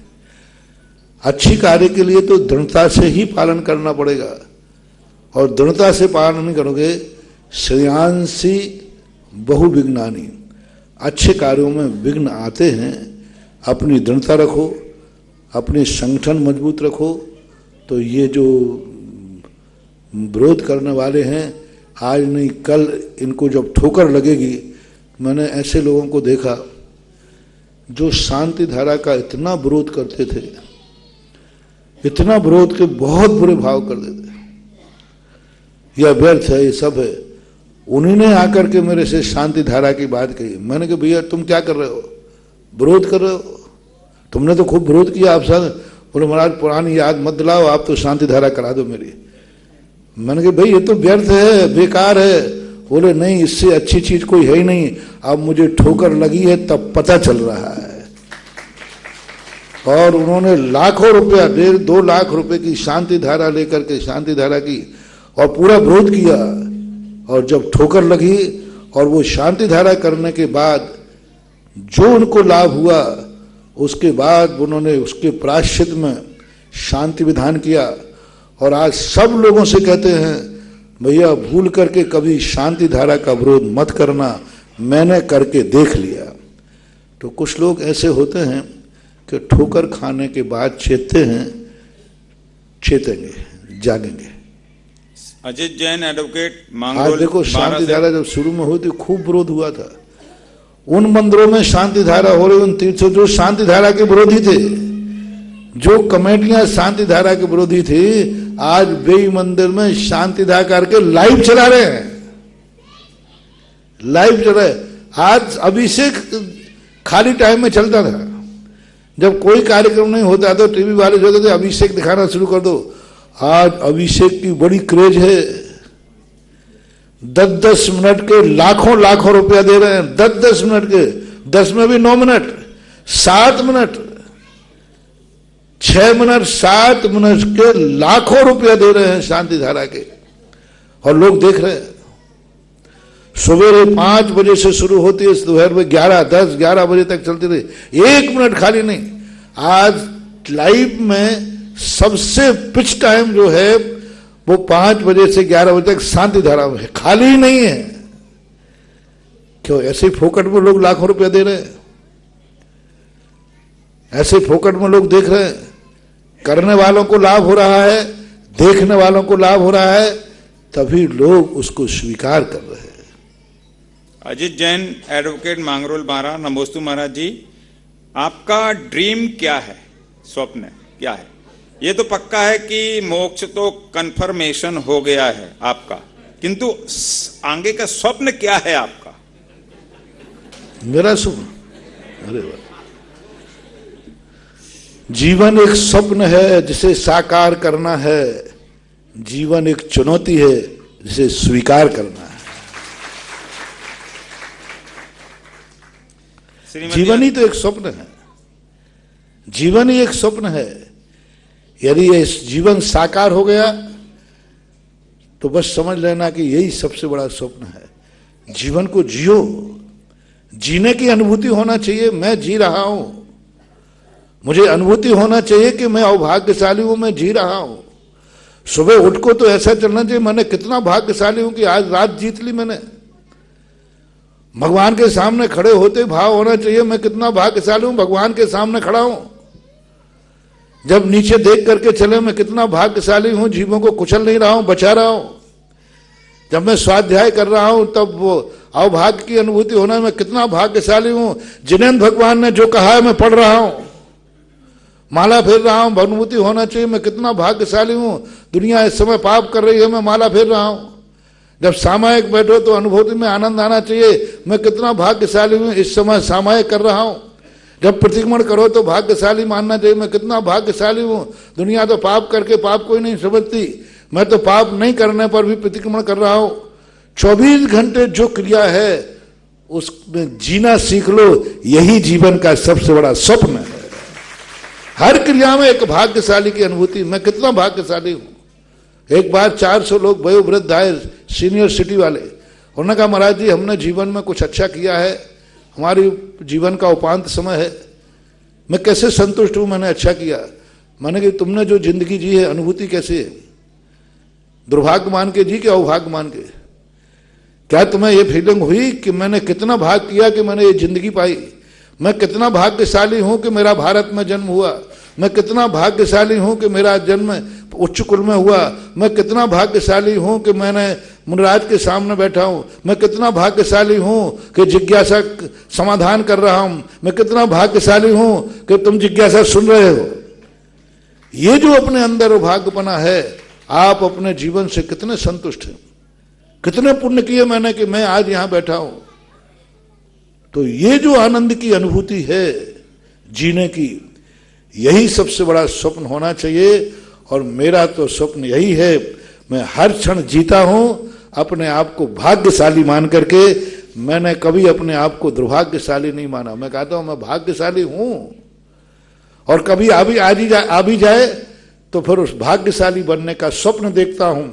अच्छी कार्य के लिए तो दृढ़ता से ही पालन करना पड़ेगा, और दृढ़ता से पालन नहीं करोगे, श्रेयांसी बहु विघ्नानी, अच्छे कार्यों में विघ्न आते हैं। अपनी दृढ़ता रखो, अपनी संगठन मजबूत रखो, तो ये जो विरोध करने वाले हैं, आज नहीं कल इनको जब ठोकर लगेगी। मैंने ऐसे लोगों को देखा जो शांति धारा का इतना विरोध करते थे, इतना विरोध के बहुत बुरे भाव कर देते, यह व्यर्थ है, ये सब है। उन्हीं ने आकर के मेरे से शांति धारा की बात कही। मैंने कहा भैया तुम क्या कर रहे हो, विरोध कर रहे हो, तुमने तो खूब विरोध किया। आप सब बोले महाराज पुरानी याद मत दिलाओ, आप तो शांति धारा करा दो मेरी। मैंने कहा भाई ये तो व्यर्थ है, बेकार है। बोले नहीं, इससे अच्छी चीज कोई है ही नहीं, अब मुझे ठोकर लगी है तब पता चल रहा है। और उन्होंने लाखों रुपया, 1.5-2 लाख रुपए की शांति धारा लेकर के, शांति धारा की, और पूरा विरोध किया। और जब ठोकर लगी और वो शांति धारा करने के बाद जो उनको लाभ हुआ, उसके बाद उन्होंने उसके प्रायश्चित में शांति विधान किया। और आज सब लोगों से कहते हैं भैया भूल करके कभी शांति धारा का विरोध मत करना, मैंने करके देख लिया। तो कुछ लोग ऐसे होते हैं कि ठोकर खाने के बाद चेतते हैं, चेतेंगे, जागेंगे। अजित जैन, एडवोकेट, आज मांगरोल। देखो शांति धारा जब शुरू में हुई थी खूब विरोध हुआ था। उन मंदिरों में शांति धारा हो रही, उन तीर्थों जो शांति धारा के विरोधी थे, जो कमेटियां शांति धारा के विरोधी थी, आज बेई मंदिर में शांति धारा करके लाइव चला रहे हैं, लाइव चला रहे। आज अभिषेक खाली टाइम में चलता था, जब कोई कार्यक्रम नहीं होता तो टीवी वाले जो थे अभिषेक दिखाना शुरू कर दो। आज अभिषेक की बड़ी क्रेज है, 10-10 मिनट के लाखों रुपया दे रहे हैं। 10-10 मिनट के, 10 में भी 9 मिनट, 7 मिनट, 6 मिनट, 7 मिनट के लाखों रुपया दे रहे हैं शांति धारा के, और लोग देख रहे हैं। सवेरे 5 बजे से शुरू होती है, दोपहर में 11, 10, 11 बजे तक चलती रही, 1 मिनट खाली नहीं। आज लाइव में सबसे पिच टाइम जो है वो 5 बजे से 11 बजे तक शांति धारा में है, खाली ही नहीं है। क्यों? ऐसे फोकट में लोग लाखों रुपया दे रहे हैं, ऐसे फोकट में लोग देख रहे हैं, करने वालों को लाभ हो रहा है, देखने वालों को लाभ हो रहा है, तभी लोग उसको स्वीकार कर रहे हैं। अजित जैन, एडवोकेट, मांगरोल बारा। नमोस्तु महाराज जी, आपका ड्रीम क्या है, स्वप्न क्या है? ये तो पक्का है कि मोक्ष तो कंफर्मेशन हो गया है आपका, किंतु आगे का स्वप्न क्या है आपका? मेरा स्वप्न, अरे वाह, जीवन एक स्वप्न है जिसे साकार करना है, जीवन एक चुनौती है जिसे स्वीकार करना है। जीवन ही तो एक स्वप्न है, जीवन ही एक स्वप्न है। यदि ये जीवन साकार हो गया तो बस समझ लेना कि यही सबसे बड़ा स्वप्न है। जीवन को जियो, जीने की अनुभूति होना चाहिए, मैं जी रहा हूं, मुझे अनुभूति होना चाहिए कि मैं अभाग्यशाली हूं, मैं जी रहा हूं। सुबह उठ को तो ऐसा चलना चाहिए मैंने कितना भाग्यशाली हूं कि आज रात जीत ली मैंने। भगवान के सामने खड़े होते भाव होना चाहिए मैं कितना भाग्यशाली हूं, भगवान के सामने खड़ा हूं। जब नीचे देख करके चले मैं कितना भाग्यशाली हूं, जीवों को कुचल नहीं रहा हूं, बचा रहा हूं। जब मैं स्वाध्याय कर रहा हूं तब वो अभाग्य की अनुभूति होना मैं कितना भाग्यशाली हूं। जिनेन्द्र भगवान ने जो कहा है मैं पढ़ रहा हूं, माला फेर रहा हूं, अनुभूति होना चाहिए मैं कितना भाग्यशाली हूं। दुनिया इस समय पाप कर रही है, मैं माला फेर रहा हूं। जब सामायिक बैठो तो अनुभूति में आनंद आना चाहिए मैं कितना भाग्यशाली हूं, इस समय सामायिक कर रहा हूं। जब प्रतिक्रमण करो तो भाग्यशाली मानना चाहिए मैं कितना भाग्यशाली हूं। दुनिया तो पाप करके पाप कोई नहीं समझती, मैं तो पाप नहीं करने पर भी प्रतिक्रमण कर रहा हूं। 24 घंटे जो क्रिया है उसमें जीना सीख लो, यही जीवन का सबसे बड़ा स्वप्न है। हर क्रिया में एक भाग्यशाली की अनुभूति, मैं कितना भाग्यशाली हूं। एक बार 400 लोग वयोवृद्ध आए, सीनियर सिटी वाले। उन्होंने कहा महाराज जी हमने जीवन में कुछ अच्छा किया है, हमारी जीवन का उपांत समय है, मैं कैसे संतुष्ट हूं, मैंने अच्छा किया। मैंने कहा तुमने जो जिंदगी जी है अनुभूति कैसे है? दुर्भाग्य मान के जी कि अभाग्य मान के? क्या तुम्हें ये फीलिंग हुई कि मैंने कितना भाग किया कि मैंने ये जिंदगी पाई? मैं कितना भाग्यशाली हूं कि मेरा भारत में जन्म हुआ, मैं कितना भाग्यशाली हूं कि मेरा जन्म उच्च कुल में हुआ, मैं कितना भाग्यशाली हूं कि मैंने मुनिराज के सामने बैठा हूं, मैं कितना भाग्यशाली हूं कि जिज्ञासा समाधान कर रहा हूं, मैं कितना भाग्यशाली हूं कि तुम जिज्ञासा सुन रहे हो। ये जो अपने अंदर भाग्यपना है, आप अपने जीवन से कितने संतुष्ट हैं? कितने पुण्य किए मैंने कि मैं आज यहां बैठा हूं। तो ये जो आनंद की अनुभूति है जीने की, यही सबसे बड़ा स्वप्न होना चाहिए। और मेरा तो स्वप्न यही है, मैं हर क्षण जीता हूं अपने आप को भाग्यशाली मान करके। मैंने कभी अपने आप को दुर्भाग्यशाली नहीं माना, मैं कहता हूं मैं भाग्यशाली हूं। और कभी आ भी जाए तो फिर उस भाग्यशाली बनने का स्वप्न देखता हूं,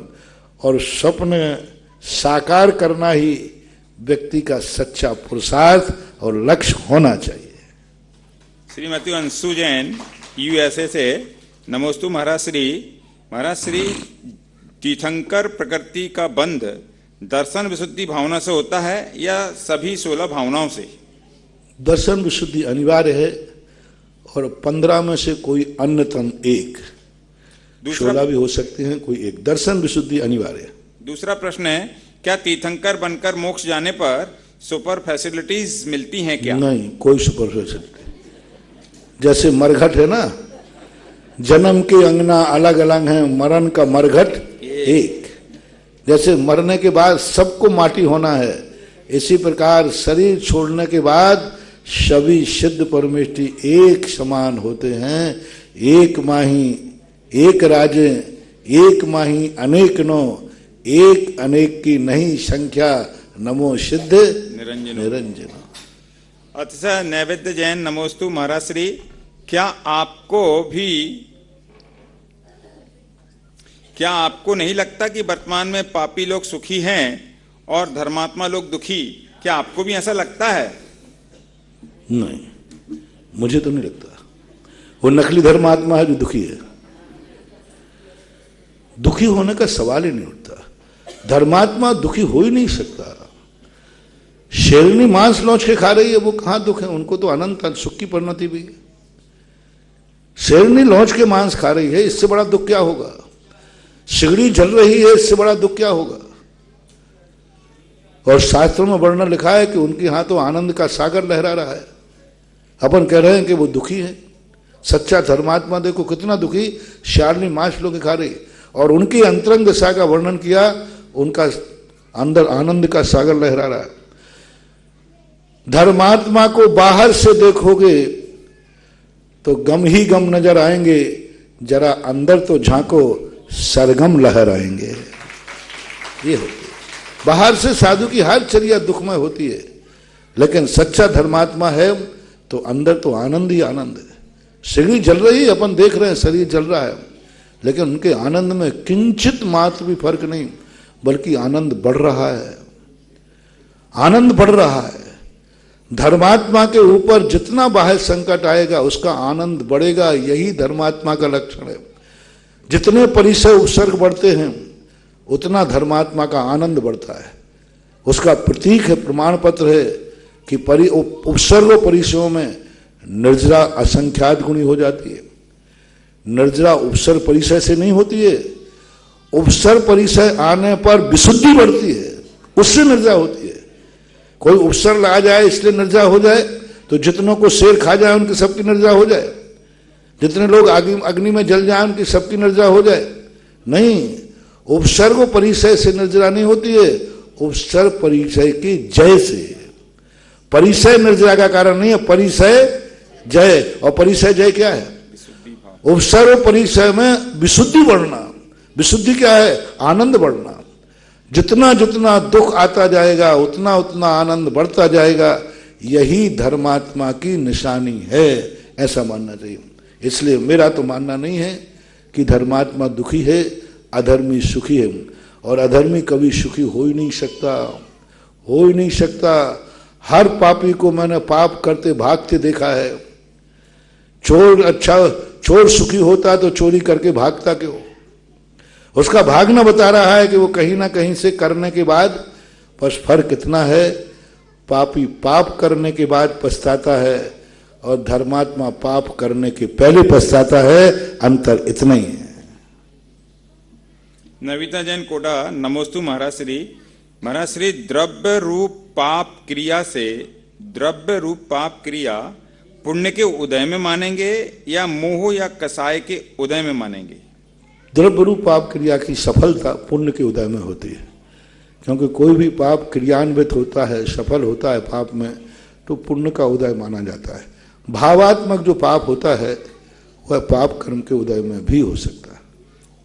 और स्वप्न साकार करना ही व्यक्ति का सच्चा पुरुषार्थ और लक्ष्य होना चाहिए। श्रीमती अंशु जैन, यूएसए से। नमोस्तु महाराज श्री। महाराज श्री, तीर्थंकर प्रकृति का बंध दर्शन विशुद्धि भावना से होता है या सभी 16 भावनाओं से? दर्शन विशुद्धि अनिवार्य है, और 15 में से कोई अन्यतम एक। 16 भी हो सकते हैं, कोई एक। दर्शन विशुद्धि अनिवार्य है। दूसरा प्रश्न है, क्या तीर्थंकर बनकर मोक्ष जाने पर सुपर फैसिलिटीज मिलती हैं क्या? नहीं, कोई सुपर फैसिलिटी। जैसे मरघट है ना, जन्म के अंगना अलग अलग हैं, मरण का मरघट एक। जैसे मरने के बाद सबको माटी होना है, इसी प्रकार शरीर छोड़ने के बाद सभी सिद्ध परमेष्टि एक समान होते हैं। एक माही एक राजे, एक माही अनेक नो, एक अनेक की नहीं संख्या, नमो सिद्ध निरंजन। अतिशय नैवेद्य जैन, नमोस्तु महाराज श्री। क्या आपको नहीं लगता कि वर्तमान में पापी लोग सुखी हैं और धर्मात्मा लोग दुखी? क्या आपको भी ऐसा लगता है? नहीं, मुझे तो नहीं लगता। वो नकली धर्मात्मा है जो दुखी है। दुखी होने का सवाल ही नहीं उठता। धर्मात्मा दुखी हो ही नहीं सकता। शेरनी मांस लौच के खा रही है, वो कहां दुख है? उनको तो अनंत सुख की परिणति भी है। शेरनी लौच के मांस खा रही है, इससे बड़ा दुख क्या होगा? सिगड़ी जल रही है, इससे बड़ा दुख क्या होगा? और शास्त्रों में वर्णन लिखा है कि उनके यहां तो आनंद का सागर लहरा रहा है। अपन कह रहे हैं कि वो दुखी है। सच्चा धर्मात्मा देखो कितना दुखी, शालिनी मांस लोग खा रही, और उनकी अंतरंग दशा का वर्णन किया, उनका अंदर आनंद का सागर लहरा रहा है। धर्मात्मा को बाहर से देखोगे तो गम ही गम नजर आएंगे, जरा अंदर तो झांको सरगम लहर आएंगे। ये होती है। बाहर से साधु की हर चर्या दुखमय होती है, लेकिन सच्चा धर्मात्मा है तो अंदर तो आनंद ही आनंद है। शरीर जल रही है, अपन देख रहे हैं शरीर जल रहा है, लेकिन उनके आनंद में किंचित मात्र भी फर्क नहीं, बल्कि आनंद बढ़ रहा है। आनंद बढ़ रहा है। धर्मात्मा के ऊपर जितना बाह्य संकट आएगा उसका आनंद बढ़ेगा। यही धर्मात्मा का लक्षण है। जितने परिसर उपसर्ग बढ़ते हैं उतना धर्मात्मा का आनंद बढ़ता है। उसका प्रतीक है, प्रमाण पत्र है कि उपसर्ग और परिसरों में निर्जरा असंख्यात गुणी हो जाती है। निर्जरा उपसर्ग परिसर से नहीं होती है। उपसर्ग परिसर आने पर विशुद्धि बढ़ती है, उससे निर्जरा होती है। कोई उपसर्ग आ जाए इसलिए निर्जरा हो जाए तो जितनों को शेर खा जाए उनकी सबकी निर्जरा हो जाए, जितने लोग अग्नि में जल जाए उनकी सबकी निर्जरा हो जाए? नहीं, उपसर्ग परिचय से निर्जरा नहीं होती है, उपसर्ग परिचय की जय से। परिचय निर्जरा का कारण नहीं है, परिचय जय। और परिचय जय क्या है? उपसर्ग परिचय में विशुद्धि बढ़ना। विशुद्धि क्या है? आनंद बढ़ना। जितना जितना दुख आता जाएगा उतना उतना आनंद बढ़ता जाएगा। यही धर्मात्मा की निशानी है, ऐसा मानना चाहिए। इसलिए मेरा तो मानना नहीं है कि धर्मात्मा दुखी है, अधर्मी सुखी है। और अधर्मी कभी सुखी हो ही नहीं सकता, हो ही नहीं सकता। हर पापी को मैंने पाप करते भागते देखा है। चोर सुखी होता तो चोरी करके भागता क्यों? उसका भागना बता रहा है कि वो कहीं ना कहीं से करने के बाद, बस फर्क कितना है, पापी पाप करने के बाद पछताता है और धर्मात्मा पाप करने के पहले पछताता है। अंतर इतना ही है। नविता जैन कोटा। नमोस्तु महाराज श्री द्रव्य रूप पाप क्रिया से, द्रव्य रूप पाप क्रिया पुण्य के उदय में मानेंगे या मोह या कसाय के उदय में मानेंगे? द्रव्य रूप पाप क्रिया की सफलता पुण्य के उदय में होती है, क्योंकि कोई भी पाप क्रियान्वित होता है, सफल होता है पाप में, तो पुण्य का उदय माना जाता है। भावात्मक जो पाप होता है वह पाप कर्म के उदय में भी हो सकता है।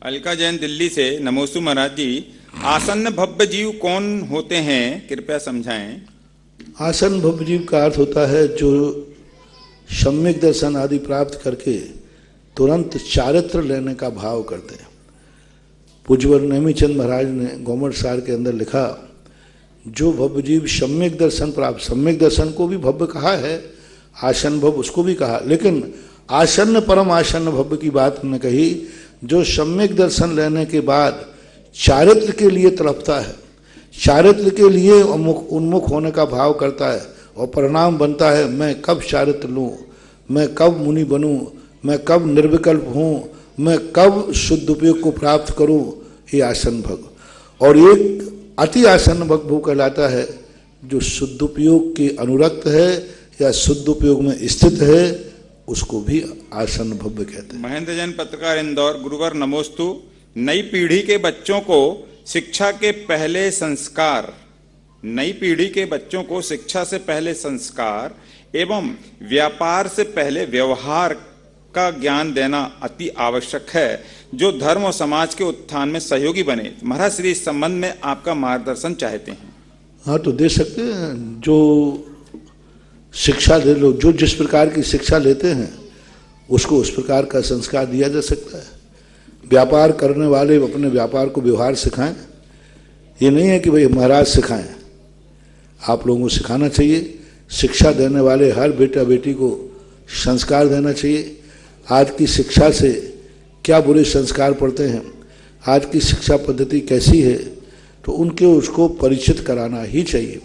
अलका जैन दिल्ली से। नमोस्तु महाराज जी, आसन्न भव्य जीव कौन होते हैं, कृपया समझाएं। आसन्न भव्य जीव का अर्थ होता है जो सम्यक दर्शन आदि प्राप्त करके तुरंत चारित्र लेने का भाव करते हैं। पूज्यवर नेमीचंद महाराज ने गौमर सार के अंदर लिखा, जो भव्य जीव सम्यक दर्शन प्राप्त, सम्यक दर्शन को भी भव्य कहा है, आसन्न भव्य उसको भी कहा, लेकिन आसन्न परम आसन्न भव्य की बात हमने कही। जो सम्यक दर्शन लेने के बाद चारित्र के लिए तड़पता है, चारित्र के लिए उन्मुख होने का भाव करता है और परिणाम बनता है, मैं कब चारित्र लूँ, मैं कब मुनि बनूँ, मैं कब निर्विकल्प हूँ, मैं कब शुद्ध उपयोग को प्राप्त करूँ, ये आसन्न भग। और एक अति आसन्न भग वो कहलाता है जो शुद्ध उपयोग के अनुरक्त है या शुद्ध उपयोग में स्थित है, उसको भी आसन्न भव्य कहते हैं। महेंद्र जैन पत्रकार इंदौर। गुरुवर नमोस्तु। नई पीढ़ी के बच्चों को शिक्षा के पहले संस्कार, नई पीढ़ी के बच्चों को शिक्षा से पहले संस्कार एवं व्यापार से पहले व्यवहार का ज्ञान देना अति आवश्यक है, जो धर्म और समाज के उत्थान में सहयोगी बने। महाराज श्री इस संबंध में आपका मार्गदर्शन चाहते हैं। हाँ, तो दे सकते हैं। जो शिक्षा ले लो, जो जिस प्रकार की शिक्षा लेते हैं उसको उस प्रकार का संस्कार दिया जा सकता है। व्यापार करने वाले अपने व्यापार को व्यवहार सिखाएं। ये नहीं है कि भाई महाराज सिखाएं, आप लोगों को सिखाना चाहिए। शिक्षा देने वाले हर बेटा बेटी को संस्कार देना चाहिए। आज की शिक्षा से क्या बुरे संस्कार पड़ते हैं। आज की शिक्षा पद्धति कैसी है, तो उनके उसको परिचित कराना ही चाहिए।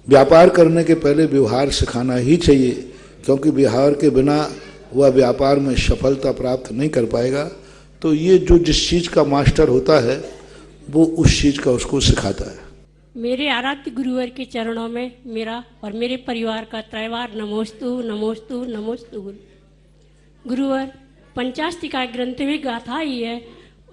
व्यापार करने के पहले व्यवहार सिखाना ही चाहिए, क्योंकि व्यवहार के बिना वह व्यापार में सफलता प्राप्त नहीं कर पाएगा। तो ये जो जिस चीज़ का मास्टर होता है वो उस चीज़ का उसको सिखाता है। मेरे आराध्य गुरुवर के चरणों में मेरा और मेरे परिवार का त्रैवार नमोस्तु नमोस्तु नमोस्तु। गुरुवर पंचाष्टिका ग्रंथ में गाथा ही है,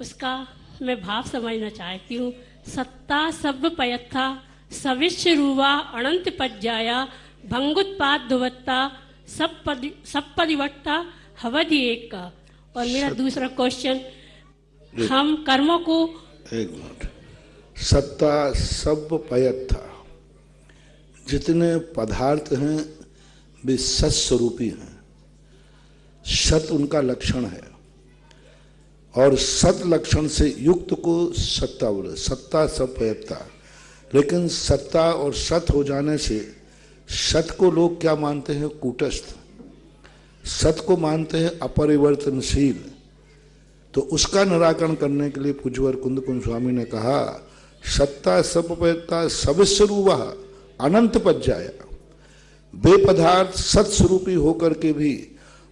उसका मैं भाव समझना चाहती हूँ। सत्ता सब पयत्था सविश्व रूवा अनंत पज्जाया भंगुत्पाद दुवत्ता सब पदिवट्टा हवधि एक का। और मेरा दूसरा क्वेश्चन, हम कर्मों को एक मिनट, सत्ता सब पयत्था, जितने पदार्थ हैं वे सत स्वरूपी हैं। सत उनका लक्षण है और सत लक्षण से युक्त को सत्ता बोले। सत्ता सब पयत्ता, लेकिन सत्ता और सत हो जाने से सत को लोग क्या मानते हैं? कूटस्थ। सत को मानते हैं अपरिवर्तनशील। तो उसका निराकरण करने के लिए पूज्यवर कुंद कुंज स्वामी ने कहा, सत्ता सपयत्ता सविस्वरूपा अनंत पज्जाया। बेपदार्थ सत्स्वरूपी होकर के भी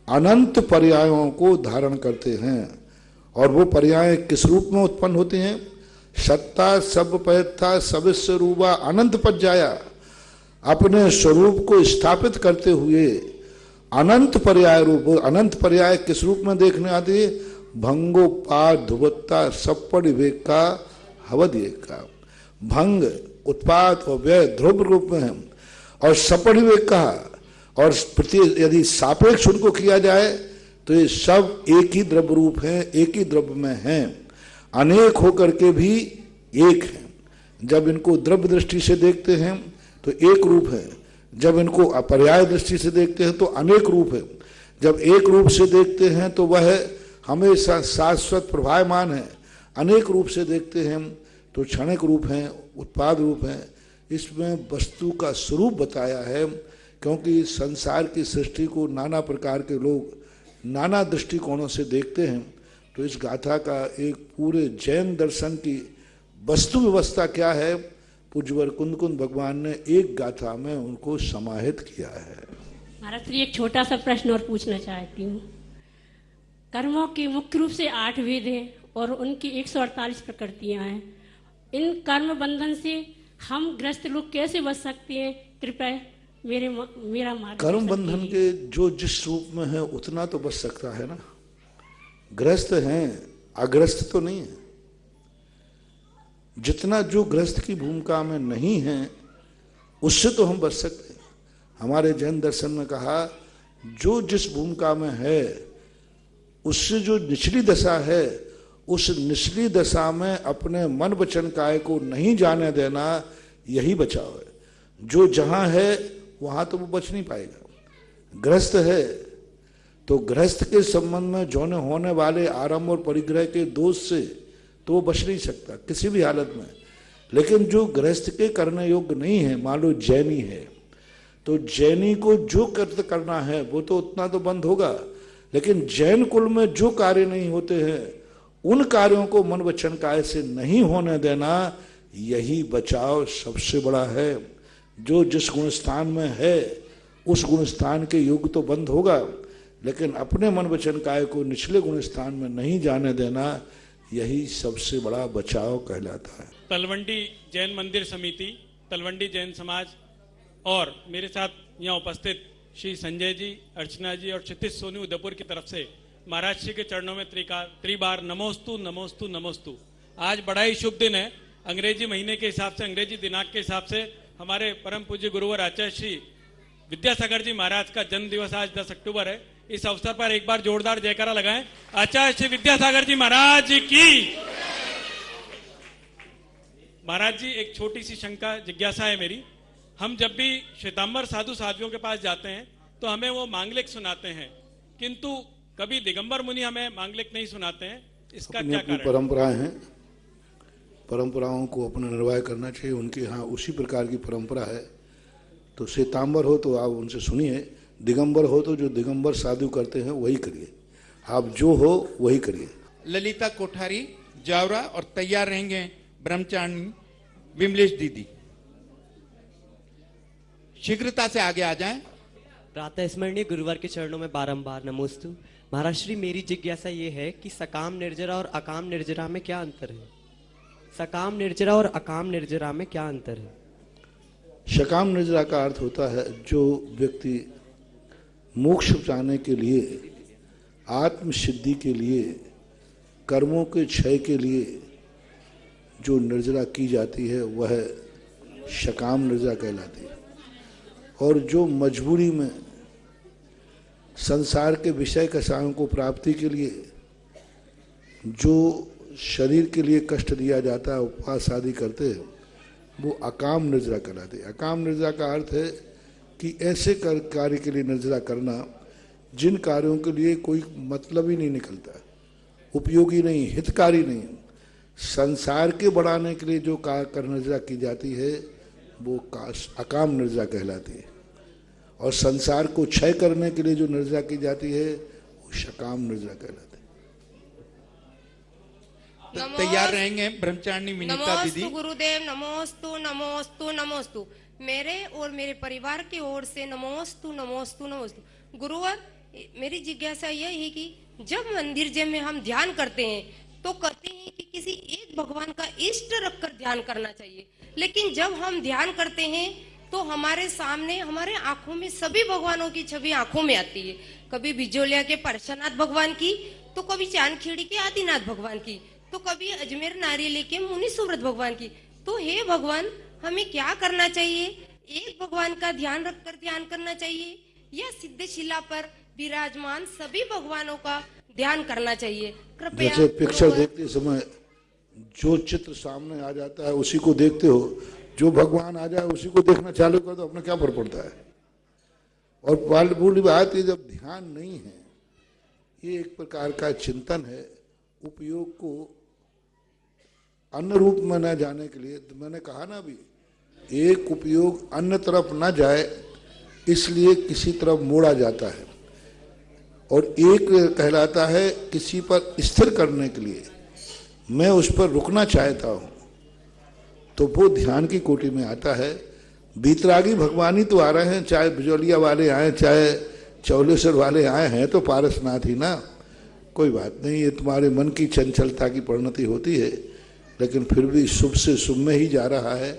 अनंत पर्यायों को धारण करते हैं। और वो पर्याय किस रूप में उत्पन्न होते हैं? सत्ता सपयत्ता सविस्वरूपा अनंत पज्जाया, अपने स्वरूप को स्थापित करते हुए अनंत पर्याय रूप। अनंत पर्याय किस रूप में देखने आती है? भंगोपाद ध्रुवत्ता सपड़ विवेक का हवद एक का। भंग उत्पाद और व्यय ध्रुव रूप में है, और सपड़ विवेक का, और यदि सापेक्ष उनको किया जाए तो ये सब एक ही द्रव्य रूप है, एक ही द्रव्य में हैं, अनेक होकर के भी एक हैं। जब इनको द्रव्य दृष्टि से देखते हैं तो एक रूप है, जब इनको अपर्याय दृष्टि से देखते हैं तो अनेक रूप है। जब एक रूप से देखते हैं तो वह हमेशा शाश्वत प्रभायमान है, अनेक रूप से देखते हैं तो क्षणिक रूप हैं, उत्पाद रूप हैं। इसमें वस्तु का स्वरूप बताया है, क्योंकि संसार की सृष्टि को नाना प्रकार के लोग नाना दृष्टिकोणों से देखते हैं। तो इस गाथा का एक पूरे जैन दर्शन की वस्तु व्यवस्था क्या है, पूज्यवर कुंद कुंद भगवान ने एक गाथा में उनको समाहित किया है। महाराज श्री, एक छोटा सा प्रश्न और पूछना चाहती हूँ। कर्मों के मुख्य रूप से 8 भेद हैं और उनकी 148 प्रकृतियां हैं। इन कर्म बंधन से हम ग्रस्त लोग कैसे बच सकते हैं? कृपया मेरा मार्ग। कर्म बंधन के जो जिस रूप में है उतना तो बच सकता है ना। ग्रस्त हैं, अग्रस्त तो नहीं है। जितना जो ग्रस्त की भूमिका में नहीं है उससे तो हम बच सकते हैं। हमारे जैन दर्शन में कहा, जो जिस भूमिका में है उससे जो निचली दशा है, उस निचली दशा में अपने मन वचन काय को नहीं जाने देना, यही बचाव है। जो जहां है वहां तो वो बच नहीं पाएगा। ग्रस्त है तो ग्रस्त के संबंध में जौने होने वाले आरंभ और परिग्रह के दोष से तो वो बच नहीं सकता किसी भी हालत में। लेकिन जो गृहस्थ के करने योग्य नहीं है, मान लो जैनी है, तो जैनी को जो कर्त करना है वो तो उतना तो बंद होगा, लेकिन जैन कुल में जो कार्य नहीं होते हैं उन कार्यों को मन वचन काय से नहीं होने देना, यही बचाव सबसे बड़ा है। जो जिस गुण स्थान में है उस गुण स्थान के युग तो बंद होगा, लेकिन अपने मन वचन काय को निचले गुण स्थान में नहीं जाने देना, यही सबसे बड़ा बचाव कहलाता है। तलवंडी जैन मंदिर समिति, तलवंडी जैन समाज और मेरे साथ यहाँ उपस्थित श्री संजय जी, अर्चना जी और क्षितिज सोनी उदयपुर की तरफ से महाराज श्री के चरणों में त्रिबार नमोस्तु नमोस्तु नमोस्तु। आज बड़ा ही शुभ दिन है। अंग्रेजी महीने के हिसाब से, अंग्रेजी दिनांक के हिसाब से हमारे परम पूज्य गुरुवर आचार्य श्री विद्यासागर जी महाराज का जन्म दिवस आज 10 अक्टूबर है। इस अवसर पर एक बार जोरदार जयकारा लगाएं। आचार्य श्री विद्यासागर जी महाराज की। महाराज जी, एक छोटी सी शंका जिज्ञासा है मेरी। हम जब भी श्वेतांबर साधु साध्वियों के पास जाते हैं तो हमें वो मांगलिक सुनाते हैं, किंतु कभी दिगंबर मुनि हमें मांगलिक नहीं सुनाते हैं। इसका क्या कारण? परंपराएं हैं, परंपराओं को अपना निर्वाह करना चाहिए। उनके यहाँ उसी प्रकार की परंपरा है। तो श्वेतांबर हो तो आप उनसे सुनिए, दिगंबर हो तो जो दिगंबर साधु करते हैं वही करिए। आप जो हो वही करिए। ललिता कोठारी जावरा और तैयार रहेंगे ब्रह्मचारिणी विमलेश दीदी। शीघ्रता से आगे आ जाएं। प्रातः स्मरणीय गुरुवार के चरणों में बारंबार नमोस्तु। महाराज श्री, मेरी जिज्ञासा ये है कि सकाम निर्जरा और अकाम निर्जरा में क्या अंतर है? सकाम निर्जरा और अकाम निर्जरा में क्या अंतर है? सकाम निर्जरा का अर्थ होता है जो व्यक्ति मोक्ष पाने के लिए, आत्म सिद्धि के लिए, कर्मों के क्षय के लिए जो निर्जरा की जाती है वह सकाम निर्जरा कहलाती है। और जो मजबूरी में संसार के विषय कषायों को प्राप्ति के लिए जो शरीर के लिए कष्ट दिया जाता है, उपवास आदि करते हैं, वो अकाम निर्जरा कहलाते हैं। अकाम निर्जरा का अर्थ है कि ऐसे कार्य के लिए निर्जरा करना जिन कार्यों के लिए कोई मतलब ही नहीं निकलता, उपयोगी नहीं, हितकारी नहीं, संसार के बढ़ाने के लिए जो कार्य निर्जरा की जाती है वो अकाम निर्जरा कहलाती है। और संसार को क्षय करने के लिए जो निर्जरा की जाती है वो सकाम निर्जरा कहलाती है। तैयार रहेंगे ब्रह्मचारिणी विनीता दीदी। नमोस्तु गुरुदेव, नमोस्तु नमोस्तु नमोस्तु। मेरे और मेरे परिवार की ओर से नमोस्तु नमोस्तु नमोस्तु। गुरुवर, मेरी जिज्ञासा यह है कि जब मंदिर जब में हम ध्यान करते हैं तो कहते हैं कि किसी एक भगवान का इष्ट रखकर ध्यान करना चाहिए, लेकिन जब हम ध्यान करते हैं तो हमारे सामने, हमारे आंखों में सभी भगवानों की छवि आंखों में आती है। कभी बिजोलिया के परशनाथ भगवान की, तो कभी चांदखेड़ी के आदिनाथ भगवान की, तो कभी अजमेर नारियली के मुनि सुव्रत भगवान की। तो हे भगवान, हमें क्या करना चाहिए? एक भगवान का ध्यान रखकर ध्यान करना चाहिए या सिद्धशिला पर विराजमान सभी भगवानों का ध्यान करना चाहिए? कृपया। जैसे पिक्चर देखते समय जो चित्र सामने आ जाता है उसी को देखते हो, जो भगवान आ जाए उसी को देखना चालू कर दो, अपना क्या फर्क पड़ता है। और बूढ़ी बात ये, जब ध्यान नहीं है, ये एक प्रकार का चिंतन है, उपयोग को अन्य रूप में न जाने के लिए। तो मैंने कहा ना अभी, एक उपयोग अन्य तरफ न जाए इसलिए किसी तरफ मोड़ा जाता है, और एक कहलाता है किसी पर स्थिर करने के लिए, मैं उस पर रुकना चाहता हूं, तो वो ध्यान की कोटि में आता है। बीतरागी भगवान ही तो आ रहे हैं, चाहे बिजोलिया वाले आए, चाहे चौलेश्वर वाले आए हैं, तो पारसनाथ ही ना। कोई बात नहीं, ये तुम्हारे मन की चंचलता की परिणति होती है, लेकिन फिर भी शुभ से शुभ में ही जा रहा है,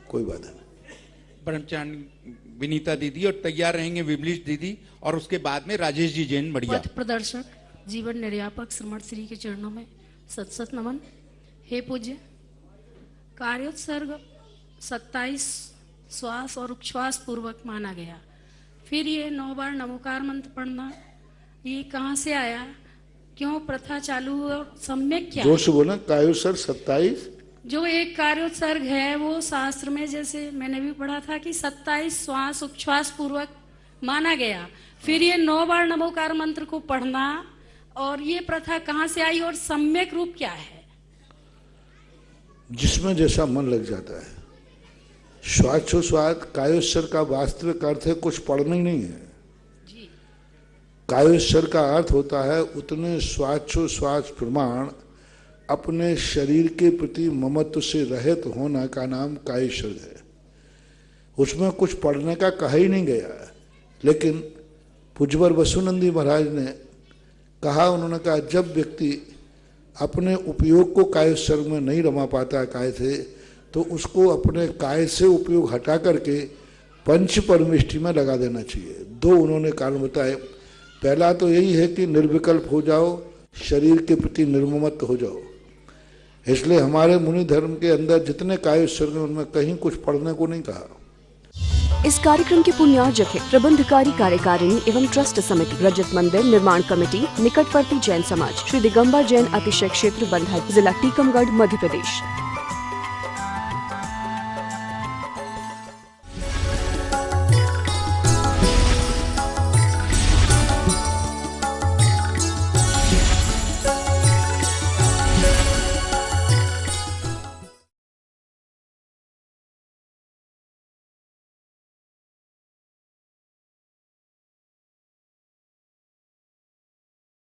कोई बात नहीं। ब्रह्मचारिणी विनीता दीदी और तैयार रहेंगे विमलेश दीदी, और उसके बाद में राजेश जी जैन बढ़िया। पथ प्रदर्शक जीवन निर्यापक श्रमण श्री के चरणों में सत सत नमन। हे पूज्य, कार्योत्सर्ग 27 श्वास और उच्छ्वास पूर्वक माना गया, फिर ये 9 बार नमोकार मंत्र पढ़ना, ये कहाँ से आया, क्यों प्रथा चालू हुआ और सम्यक क्या? जोर से बोला। कार्योत्सर्ग 27 जो एक कार्योत्सर्ग है वो शास्त्र में, जैसे मैंने भी पढ़ा था कि 27 श्वास उच्छ्वास पूर्वक माना गया, फिर ये 9 बार नमोकार मंत्र को पढ़ना, और ये प्रथा कहाँ से आई और सम्यक रूप क्या है? जिसमें जैसा मन लग जाता है। श्वासोच्छ्वास कायोत्सर्ग का वास्तविक अर्थ है कुछ पढ़ना ही नहीं है। कायोत्सर्ग का अर्थ होता है उतने श्वासोच्छ्वास प्रमाण अपने शरीर के प्रति ममत्व से रहित होना का नाम कायोत्सर्ग है। उसमें कुछ पढ़ने का कहा ही नहीं गया। लेकिन पूज्यवर वसुनंदी महाराज ने कहा, उन्होंने कहा जब व्यक्ति अपने उपयोग को कायोत्सर्ग में नहीं रमा पाता काय से, तो उसको अपने काय से उपयोग हटा करके पंच परमिष्टि में लगा देना चाहिए। 2 उन्होंने कारण बताए। पहला तो यही है कि निर्विकल्प हो जाओ, शरीर के प्रति निर्ममत्व हो जाओ। इसलिए हमारे मुनि धर्म के अंदर जितने कायोत्सर्ग हैं उनमें कहीं कुछ पढ़ने को नहीं कहा। इस कार्यक्रम के पुण्यार्जक है प्रबंधकारी कार्यकारिणी एवं ट्रस्ट समिति, रजत मंदिर निर्माण कमेटी, निकटवर्ती जैन समाज, श्री दिगंबर जैन अतिशय क्षेत्र बंधर, जिला टीकमगढ़, मध्य प्रदेश।